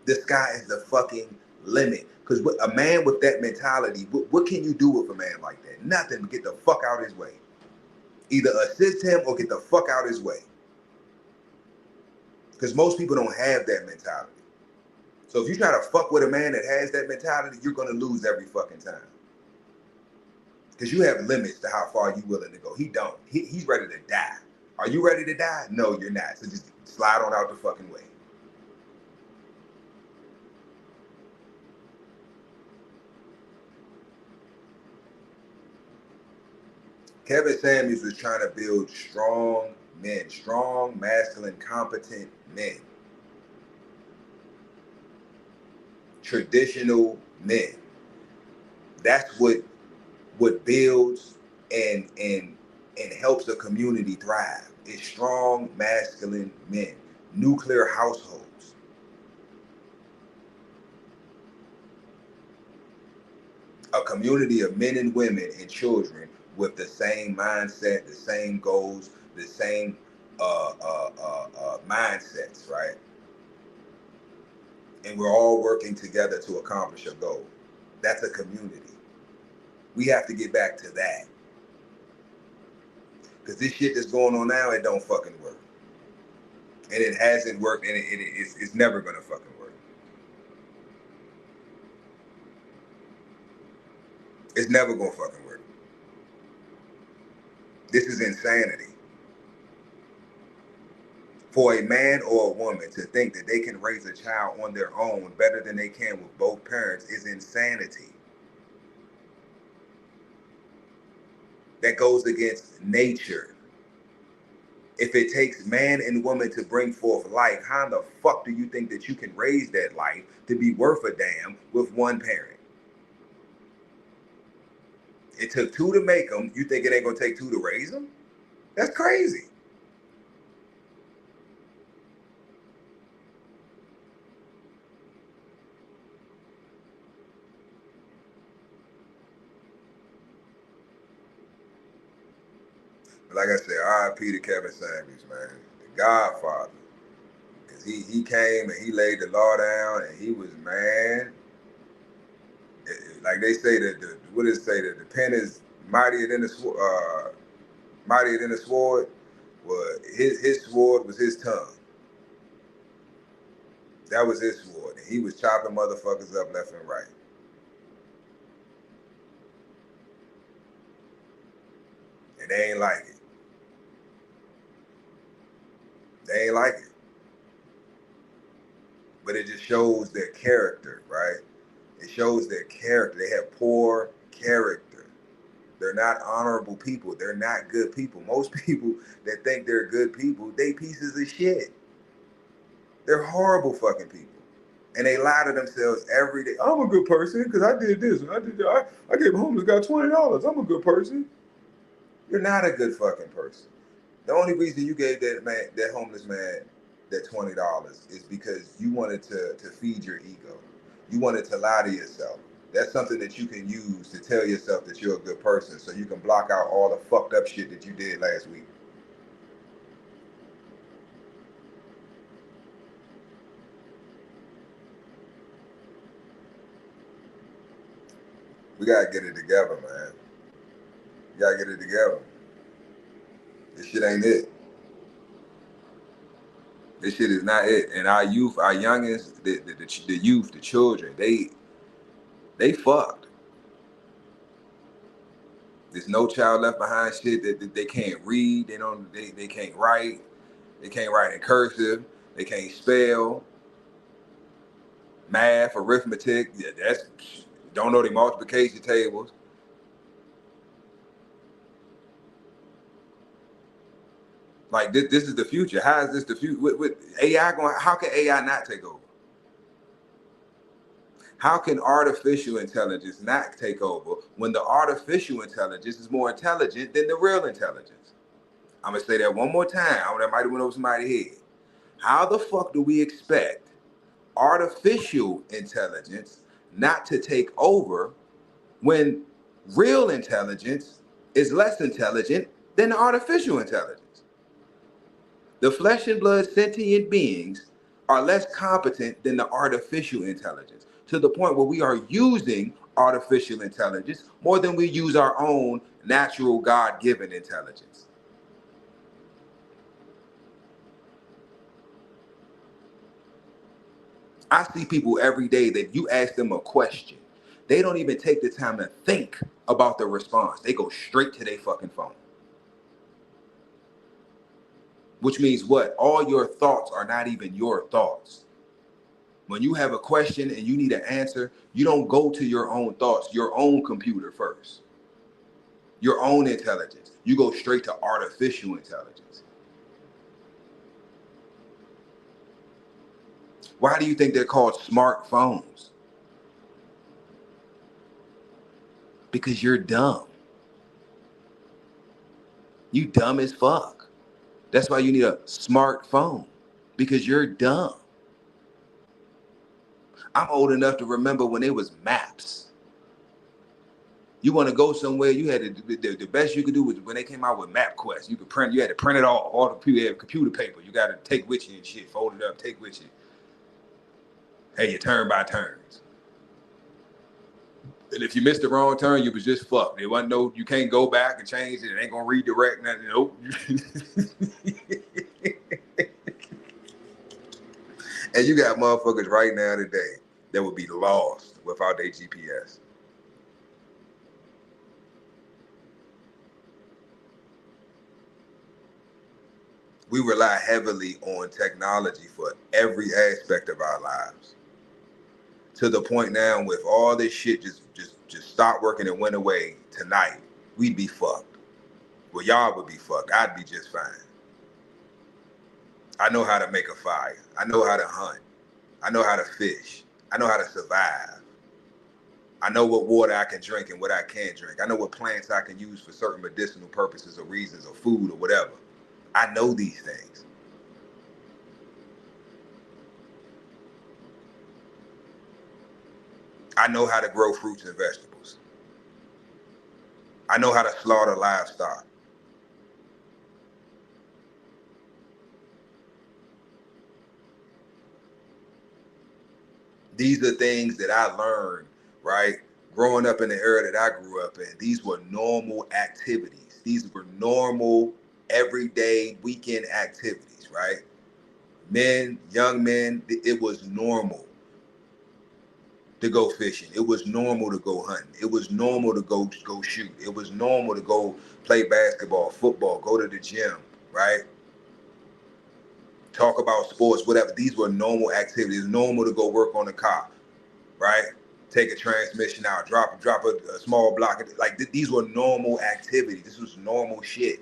The sky is the fucking limit. Because a man with that mentality, what can you do with a man like that? Nothing but get the fuck out of his way. Either assist him or get the fuck out of his way. Because most people don't have that mentality. So if you try to fuck with a man that has that mentality, you're going to lose every fucking time. Because you have limits to how far you're willing to go. He don't. He's ready to die. Are you ready to die? No, you're not. So just slide on out the fucking way. Kevin Samuels was trying to build strong men, strong, masculine, competent men. traditional men. That's what builds and helps a community thrive. It's strong, masculine men, nuclear households. A community of men and women and children with the same mindset, the same goals, the same mindsets, right? And we're all working together to accomplish a goal. That's a community. We have to get back to that. Because this shit that's going on now, it don't fucking work. And it hasn't worked, and it's never gonna fucking work. It's never gonna fucking work. This is insanity. For a man or a woman to think that they can raise a child on their own better than they can with both parents is insanity. That goes against nature. If it takes man and woman to bring forth life, how in the fuck do you think that you can raise that life to be worth a damn with one parent? It took two to make them. You think it ain't gonna take two to raise them? That's crazy. Like I said, R.I.P. to Kevin Samuels, man, the Godfather, because he came and he laid the law down, and he was, man, like they say that what does it say, that the pen is mightier than the sword. Well, his sword was his tongue. That was his sword, and he was chopping motherfuckers up left and right. And they ain't like it. They ain't like it. But it just shows their character, right? It shows their character. They have poor character. They're not honorable people. They're not good people. Most people that think they're good people, they pieces of shit. They're horrible fucking people. And they lie to themselves every day. I'm a good person because I did this. I did that. I gave a homeless guy $20. I'm a good person. You're not a good fucking person. The only reason you gave that homeless man that $20 is because you wanted to feed your ego. You wanted to lie to yourself. That's something that you can use to tell yourself that you're a good person, so you can block out all the fucked up shit that you did last week. We gotta get it together, man. We gotta get it together. This shit ain't it. This shit is not it. And our youth, our youngest, the youth, the children, they fucked. There's no child left behind shit that they can't read. They can't write. They can't write in cursive. They can't spell. Math, arithmetic. Yeah, don't know the multiplication tables. Like this is the future. How is this the future? With AI going, how can AI not take over? How can artificial intelligence not take over when the artificial intelligence is more intelligent than the real intelligence? I'm gonna say that one more time. That might have went over somebody's head. How the fuck do we expect artificial intelligence not to take over when real intelligence is less intelligent than the artificial intelligence? The flesh and blood sentient beings are less competent than the artificial intelligence, to the point where we are using artificial intelligence more than we use our own natural God-given intelligence. I see people every day that you ask them a question, they don't even take the time to think about the response. They go straight to their fucking phone. Which means what? All your thoughts are not even your thoughts. When you have a question and you need an answer, you don't go to your own thoughts, your own computer first, your own intelligence. You go straight to artificial intelligence. Why do you think they're called smartphones? Because you're dumb. You dumb as fuck. That's why you need a smartphone. Because you're dumb. I'm old enough to remember when it was maps. You want to go somewhere, you had to, the best you could do was when they came out with MapQuest. You could print, you had to print it all the people had computer paper. You got to take with you and shit, fold it up, take with you. Hey, you turn by turns. And if you missed the wrong turn, you was just fucked. There wasn't no, you can't go back and change it. It ain't gonna redirect nothing. Nope. And you got motherfuckers right now today that would be lost without their GPS. We rely heavily on technology for every aspect of our lives. To the point now, with all this shit just stopped working and went away tonight, we'd be fucked. Well, y'all would be fucked. I'd be just fine. I know how to make a fire. I know how to hunt. I know how to fish. I know how to survive. I know what water I can drink and what I can't drink. I know what plants I can use for certain medicinal purposes or reasons or food or whatever. I know these things. I know how to grow fruits and vegetables. I know how to slaughter livestock. These are things that I learned, right? Growing up in the era that I grew up in, these were normal activities. These were normal, everyday weekend activities, right? Men, young men, it was normal to go fishing. It was normal to go hunting. It was normal to go shoot. It was normal to go play basketball, football, go to the gym, right? Talk about sports, whatever. These were normal activities. Normal to go work on the car, right? Take a transmission out, drop a small block. Like these were normal activities. This was normal shit.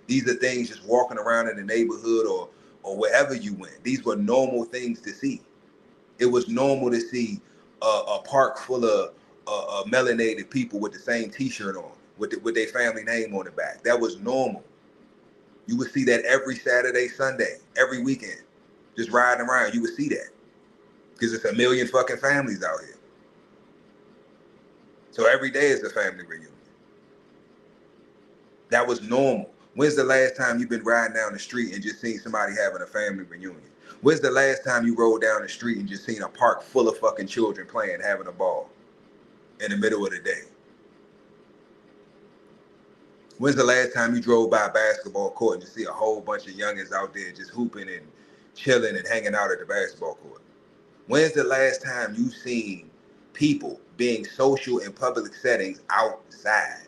These are things just walking around in the neighborhood or wherever you went. These were normal things to see. It was normal to see a park full of melanated people with the same T-shirt on, with their family name on the back. That was normal. You would see that every Saturday, Sunday, every weekend, just riding around. You would see that because it's a million fucking families out here. So every day is a family reunion. That was normal. When's the last time you've been riding down the street and just seen somebody having a family reunion? When's the last time you rode down the street and just seen a park full of fucking children playing, having a ball in the middle of the day? When's the last time you drove by a basketball court and just see a whole bunch of youngins out there just hooping and chilling and hanging out at the basketball court? When's the last time you've seen people being social in public settings outside?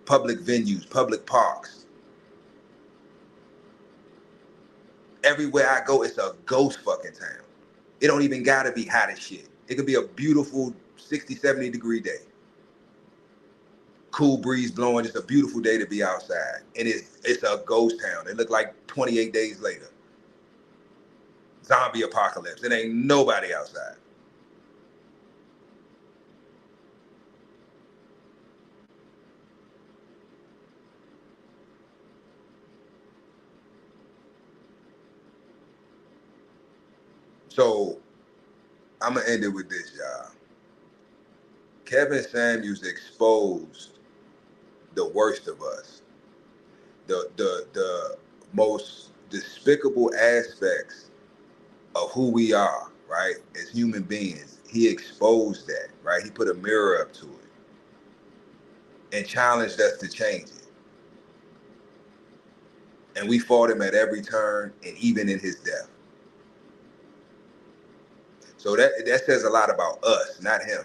Public venues, public parks. Everywhere I go, it's a ghost fucking town. It don't even gotta be hot as shit. It could be a beautiful 60, 70 degree day. Cool breeze blowing, just a beautiful day to be outside. And it's a ghost town. It looked like 28 days later. Zombie apocalypse. It ain't nobody outside. So I'm gonna end it with this, y'all. Kevin Samuels exposed the worst of us, the most despicable aspects of who we are, right, as human beings. He exposed that, right? He put a mirror up to it and challenged us to change it. And we fought him at every turn and even in his death. So that says a lot about us, not him.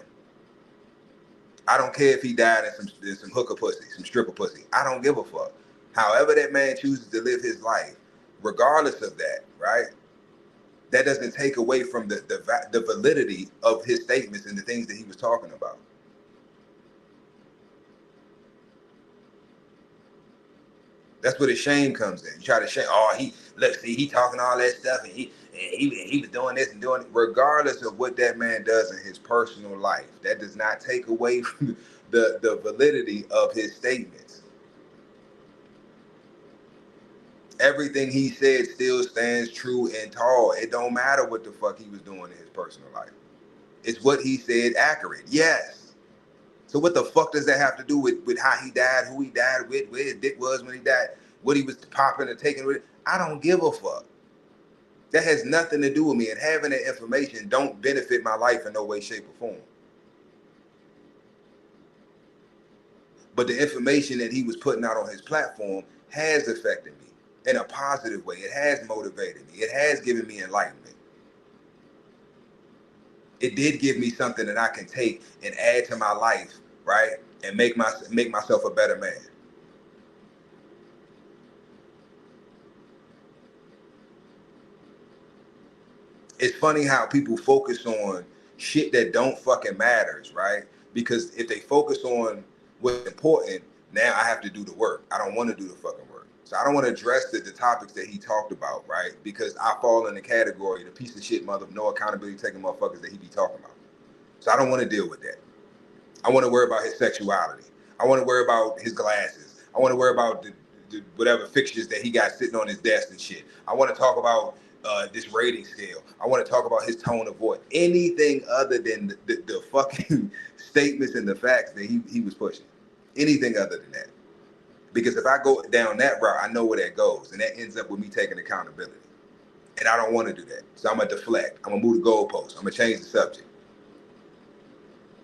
I don't care if he died in some hooker pussy, some stripper pussy. I don't give a fuck. However that man chooses to live his life, regardless of that, right? That doesn't take away from the validity of his statements and the things that he was talking about. That's where the shame comes in. You try to shame, look, see, he talking all that stuff, and he was doing this and doing it. Regardless of what that man does in his personal life, that does not take away from the validity of his statements. Everything he said still stands true and tall. It don't matter what the fuck he was doing in his personal life. Is what he said accurate? Yes. So what the fuck does that have to do with how he died, who he died with, where his dick was when he died, what he was popping or taking with it? I don't give a fuck. That has nothing to do with me, and having that information don't benefit my life in no way, shape, or form. But the information that he was putting out on his platform has affected me in a positive way. It has motivated me. It has given me enlightenment. It did give me something that I can take and add to my life, right? And make myself a better man. It's funny how people focus on shit that don't fucking matters, right? Because if they focus on what's important, now I have to do the work. I don't want to do the fucking work. So I don't want to address the topics that he talked about, right? Because I fall in the category, the piece of shit mother, no accountability taking motherfuckers that he be talking about. So I don't want to deal with that. I want to worry about his sexuality. I want to worry about his glasses. I want to worry about the whatever fixtures that he got sitting on his desk and shit. I want to talk about this rating scale. I want to talk about his tone of voice. Anything other than the fucking statements and the facts that he was pushing. Anything other than that. Because if I go down that route, I know where that goes. And that ends up with me taking accountability. And I don't want to do that. So I'm going to deflect. I'm going to move the goalposts. I'm going to change the subject.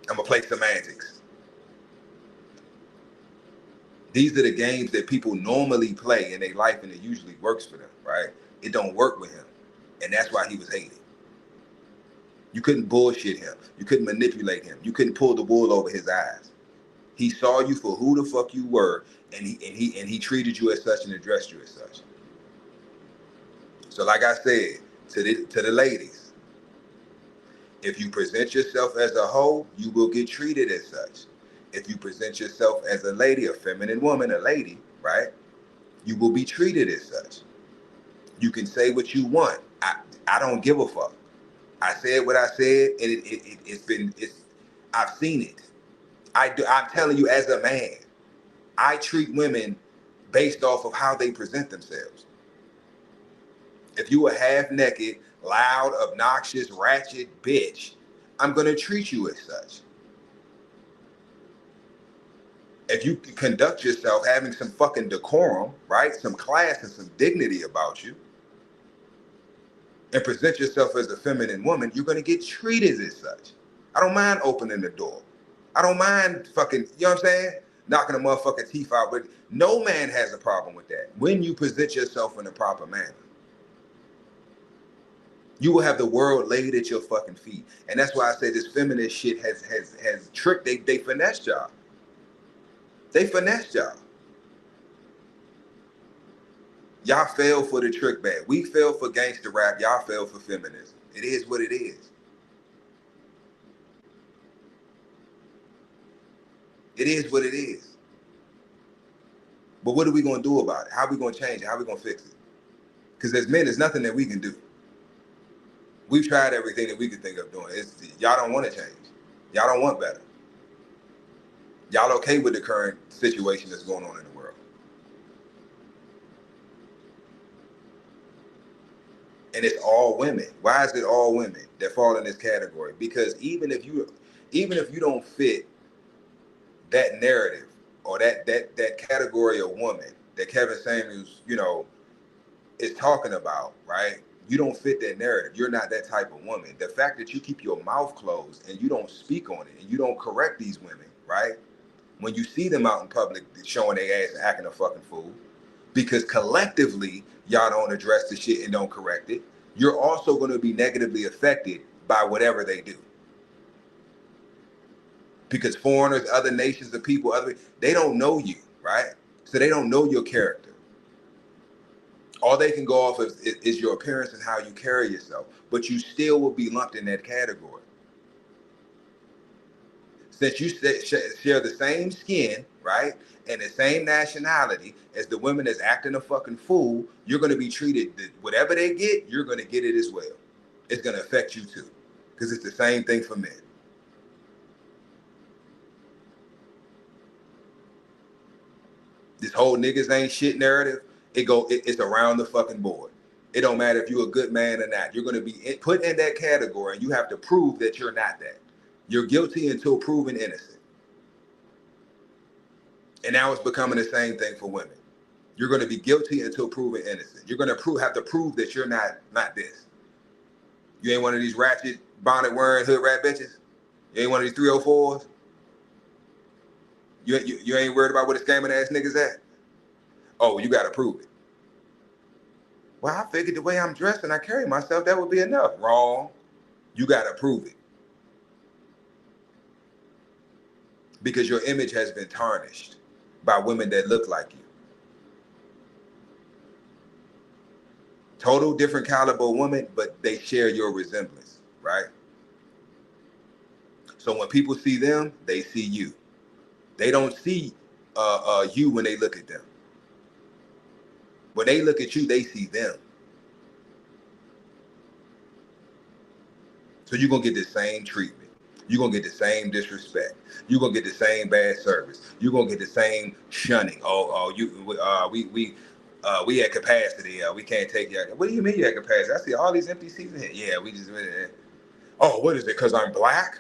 I'm going to play semantics. These are the games that people normally play in their life, and it usually works for them, right? It don't work with him. And that's why he was hated. You couldn't bullshit him. You couldn't manipulate him. You couldn't pull the wool over his eyes. He saw you for who the fuck you were, and he treated you as such and addressed you as such. So like I said, to the ladies, if you present yourself as a hoe, you will get treated as such. If you present yourself as a lady, a feminine woman, a lady, right? You will be treated as such. You can say what you want. I don't give a fuck. I said what I said, and I've seen it. I'm telling you, as a man, I treat women based off of how they present themselves. If you are half naked, loud, obnoxious, ratchet bitch, I'm gonna treat you as such. If you conduct yourself having some fucking decorum, right? Some class and some dignity about you, and present yourself as a feminine woman, you're gonna get treated as such. I don't mind opening the door. I don't mind fucking, you know what I'm saying? Knocking a motherfucking teeth out, but no man has a problem with that when you present yourself in a proper manner. You will have the world laid at your fucking feet. And that's why I say this feminist shit has tricked, they finessed y'all. They finessed y'all. Y'all fell for the trick bag. We fell for gangster rap. Y'all fell for feminism. It is what it is. It is what it is. But what are we going to do about it? How are we going to change it? How are we going to fix it? Because as men, there's nothing that we can do. We've tried everything that we could think of doing. Y'all don't want to change. Y'all don't want better. Y'all okay with the current situation that's going on in the world. And it's all women. Why is it all women that fall in this category? Because even if you don't fit that narrative or that category of woman that Kevin Samuels, is talking about, right? You don't fit that narrative. You're not that type of woman. The fact that you keep your mouth closed and you don't speak on it and you don't correct these women, right? When you see them out in public showing their ass and acting a fucking fool, because collectively y'all don't address the shit and don't correct it, you're also going to be negatively affected by whatever they do. Because foreigners, other nations of people, they don't know you, right? So they don't know your character. All they can go off of is your appearance and how you carry yourself, but you still will be lumped in that category. Since you share the same skin, right, and the same nationality as the women that's acting a fucking fool, you're going to be treated, whatever they get, you're going to get it as well. It's going to affect you too, because it's the same thing for men. This whole niggas ain't shit narrative, it's around the fucking board. It don't matter if you're a good man or not. You're going to be put in that category, and you have to prove that you're not that. You're guilty until proven innocent. And now it's becoming the same thing for women. You're going to be guilty until proven innocent. You're going to have to prove that you're not this. You ain't one of these ratchet bonnet wearing hood rat bitches. You ain't one of these 304s. You ain't worried about where the scamming ass niggas at. Oh, you got to prove it. Well, I figured the way I'm dressed and I carry myself, that would be enough. Wrong. You got to prove it. Because your image has been tarnished by women that look like you. Total different caliber women, but they share your resemblance, right? So when people see them, they see you. They don't see you when they look at them. When they look at you, they see them. So you're going to get the same treatment. You're going to get the same disrespect. You're going to get the same bad service. You're going to get the same shunning. We at capacity. We can't take you. What do you mean you at capacity? I see all these empty seats in here. Yeah, we just... Oh, what is it? Because I'm black?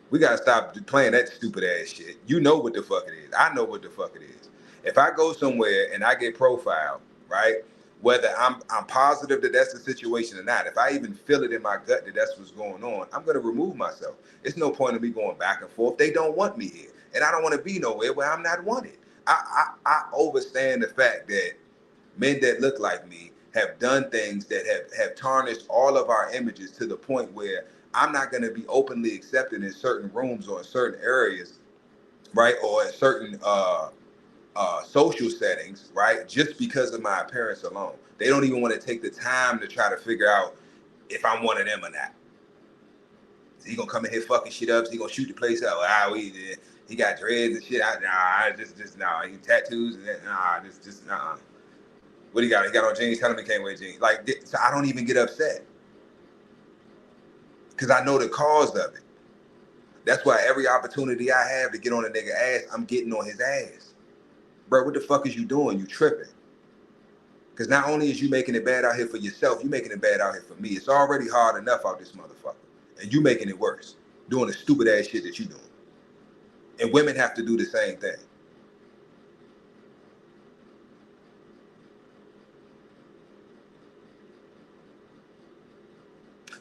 We got to stop playing that stupid ass shit. You know what the fuck it is. I know what the fuck it is. If I go somewhere and I get profiled, right, whether I'm positive that that's the situation or not, if I even feel it in my gut that that's what's going on, I'm going to remove myself. It's no point in me going back and forth. They don't want me here. And I don't want to be nowhere where I'm not wanted. I understand the fact that men that look like me have done things that have tarnished all of our images to the point where I'm not going to be openly accepted in certain rooms or in certain areas, right, or in certain social settings, right, just because of my appearance alone. They don't even want to take the time to try to figure out if I'm one of them or not. Is he gonna come in here fucking shit up? Is he gonna shoot the place up? He got dreads and shit. He tattoos and that. What he got? He got on jeans. Tell him he can't wear jeans. Like, so I don't even get upset because I know the cause of it. That's why every opportunity I have to get on a nigga ass, I'm getting on his ass. Bro, what the fuck is you doing? You tripping. Because not only is you making it bad out here for yourself, you making it bad out here for me. It's already hard enough out this motherfucker. And you making it worse. Doing the stupid ass shit that you doing. And women have to do the same thing.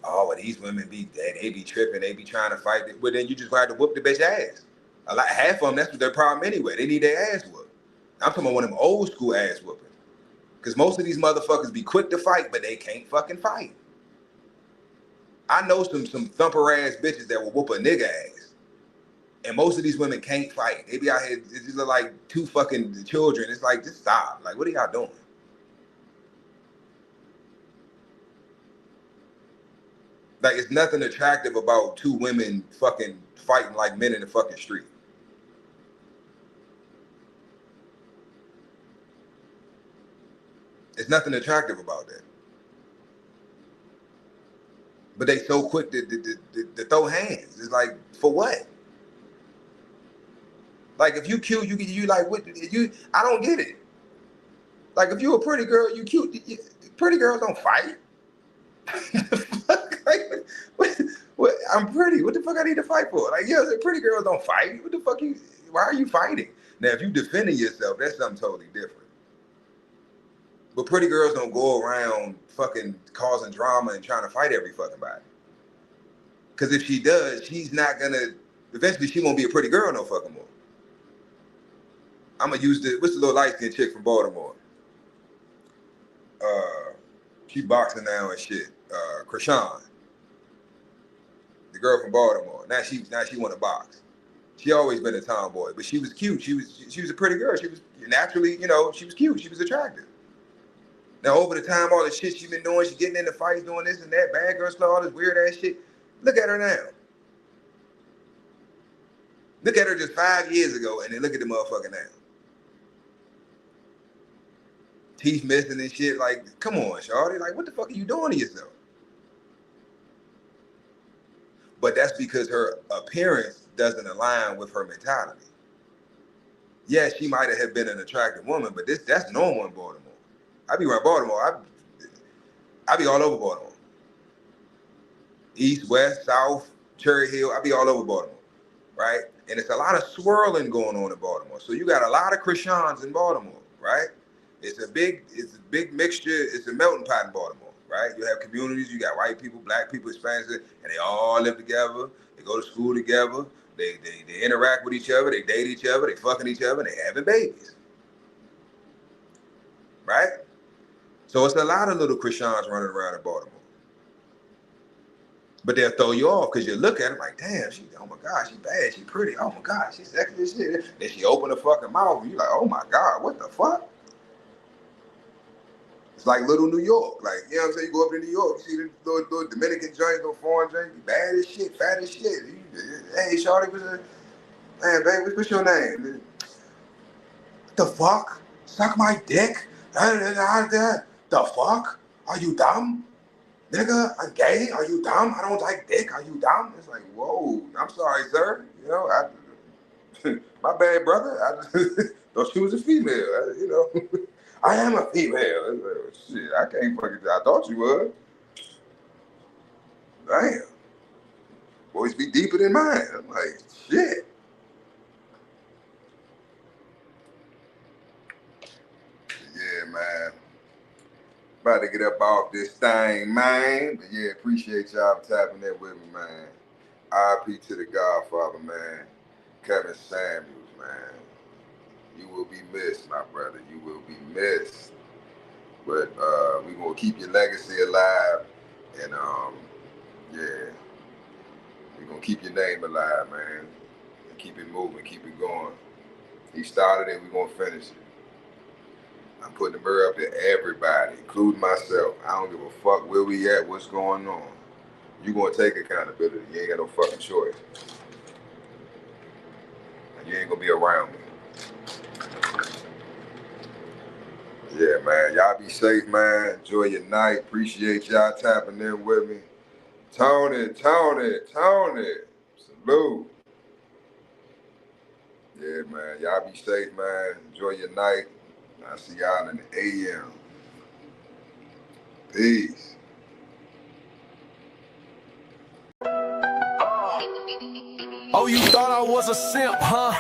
Oh, well, these women they be tripping, they be trying to fight. But then you just have to whoop the bitch ass. Half of them, that's what their problem anyway. They need their ass whooped. I'm talking about one of them old school ass whooping. Because most of these motherfuckers be quick to fight, but they can't fucking fight. I know some thumper ass bitches that will whoop a nigga ass. And most of these women can't fight. They be out here, these are like two fucking children. It's like, just stop. Like, what are y'all doing? Like, it's nothing attractive about two women fucking fighting like men in the fucking street. There's nothing attractive about that. But they so quick to throw hands. It's like, for what? Like, if you cute, you like, what? I don't get it. Like, if you a pretty girl, you cute. Pretty girls don't fight. Like, what? I'm pretty. What the fuck I need to fight for? Like, yeah, pretty girls don't fight. What the fuck why are you fighting? Now, if you defending yourself, that's something totally different. But pretty girls don't go around fucking causing drama and trying to fight every fucking body. Because if she does, she's not gonna, eventually she won't be a pretty girl no fucking more. I'm gonna use what's the little light-skinned chick from Baltimore? She boxing now and shit. Krishan. The girl from Baltimore. Now she wanna box. She always been a tomboy, but she was cute. She was a pretty girl. She was naturally, she was cute. She was attractive. Now, over the time, all the shit she been doing, she getting into fights, doing this and that, bad girl stuff, all this weird ass shit. Look at her now. Look at her just 5 years ago, and then look at the motherfucker now. Teeth missing and shit. Like, come on, shawty. Like, what the fuck are you doing to yourself? But that's because her appearance doesn't align with her mentality. Yeah, she might have been an attractive woman, but that's normal in Baltimore. I be around Baltimore. I be all over Baltimore. East, west, south, Cherry Hill. I be all over Baltimore, right? And it's a lot of swirling going on in Baltimore. So you got a lot of Krishans in Baltimore, right? It's a big mixture. It's a melting pot in Baltimore, right? You have communities. You got white people, black people, Hispanics, and they all live together. They go to school together. They interact with each other. They date each other. They fucking each other. And they having babies, right? So it's a lot of little Krishans running around in Baltimore. But they'll throw you off because you look at her like, damn, oh my God, she bad, she pretty, oh my God, she's sexy as shit. Then she open her fucking mouth and you're like, oh my God, what the fuck? It's like little New York. Like, you know what I'm saying? You go up to New York, you see the little Dominican joints, little foreign joints, bad as shit, fat as shit. Hey, shawty, man, baby, what's your name? What the fuck? Suck my dick? The fuck? Are you dumb? Nigga, I'm gay? Are you dumb? I don't like dick. Are you dumb? It's like, whoa, I'm sorry, sir. You know, my bad, brother. I just thought she was a female. You know, I am a female. Shit, I can't fucking. I thought you was. Damn. Boys be deeper than mine. I'm like, shit. Yeah, man. About to get up off this thing, man. But yeah, appreciate y'all tapping in with me, man. RIP to the Godfather, man. Kevin Samuels, man. You will be missed, my brother. You will be missed. But we're gonna keep your legacy alive. And yeah. We're gonna keep your name alive, man. And keep it moving, keep it going. He started it, we're gonna finish it. I'm putting the bird up to everybody, including myself. I don't give a fuck where we at, what's going on. You gonna take accountability. You ain't got no fucking choice. And you ain't gonna be around me. Yeah, man. Y'all be safe, man. Enjoy your night. Appreciate y'all tapping in with me. Tony. Salute. Yeah, man. Y'all be safe, man. Enjoy your night. I'll see y'all in the AM. Peace. Oh, you thought I was a simp, huh?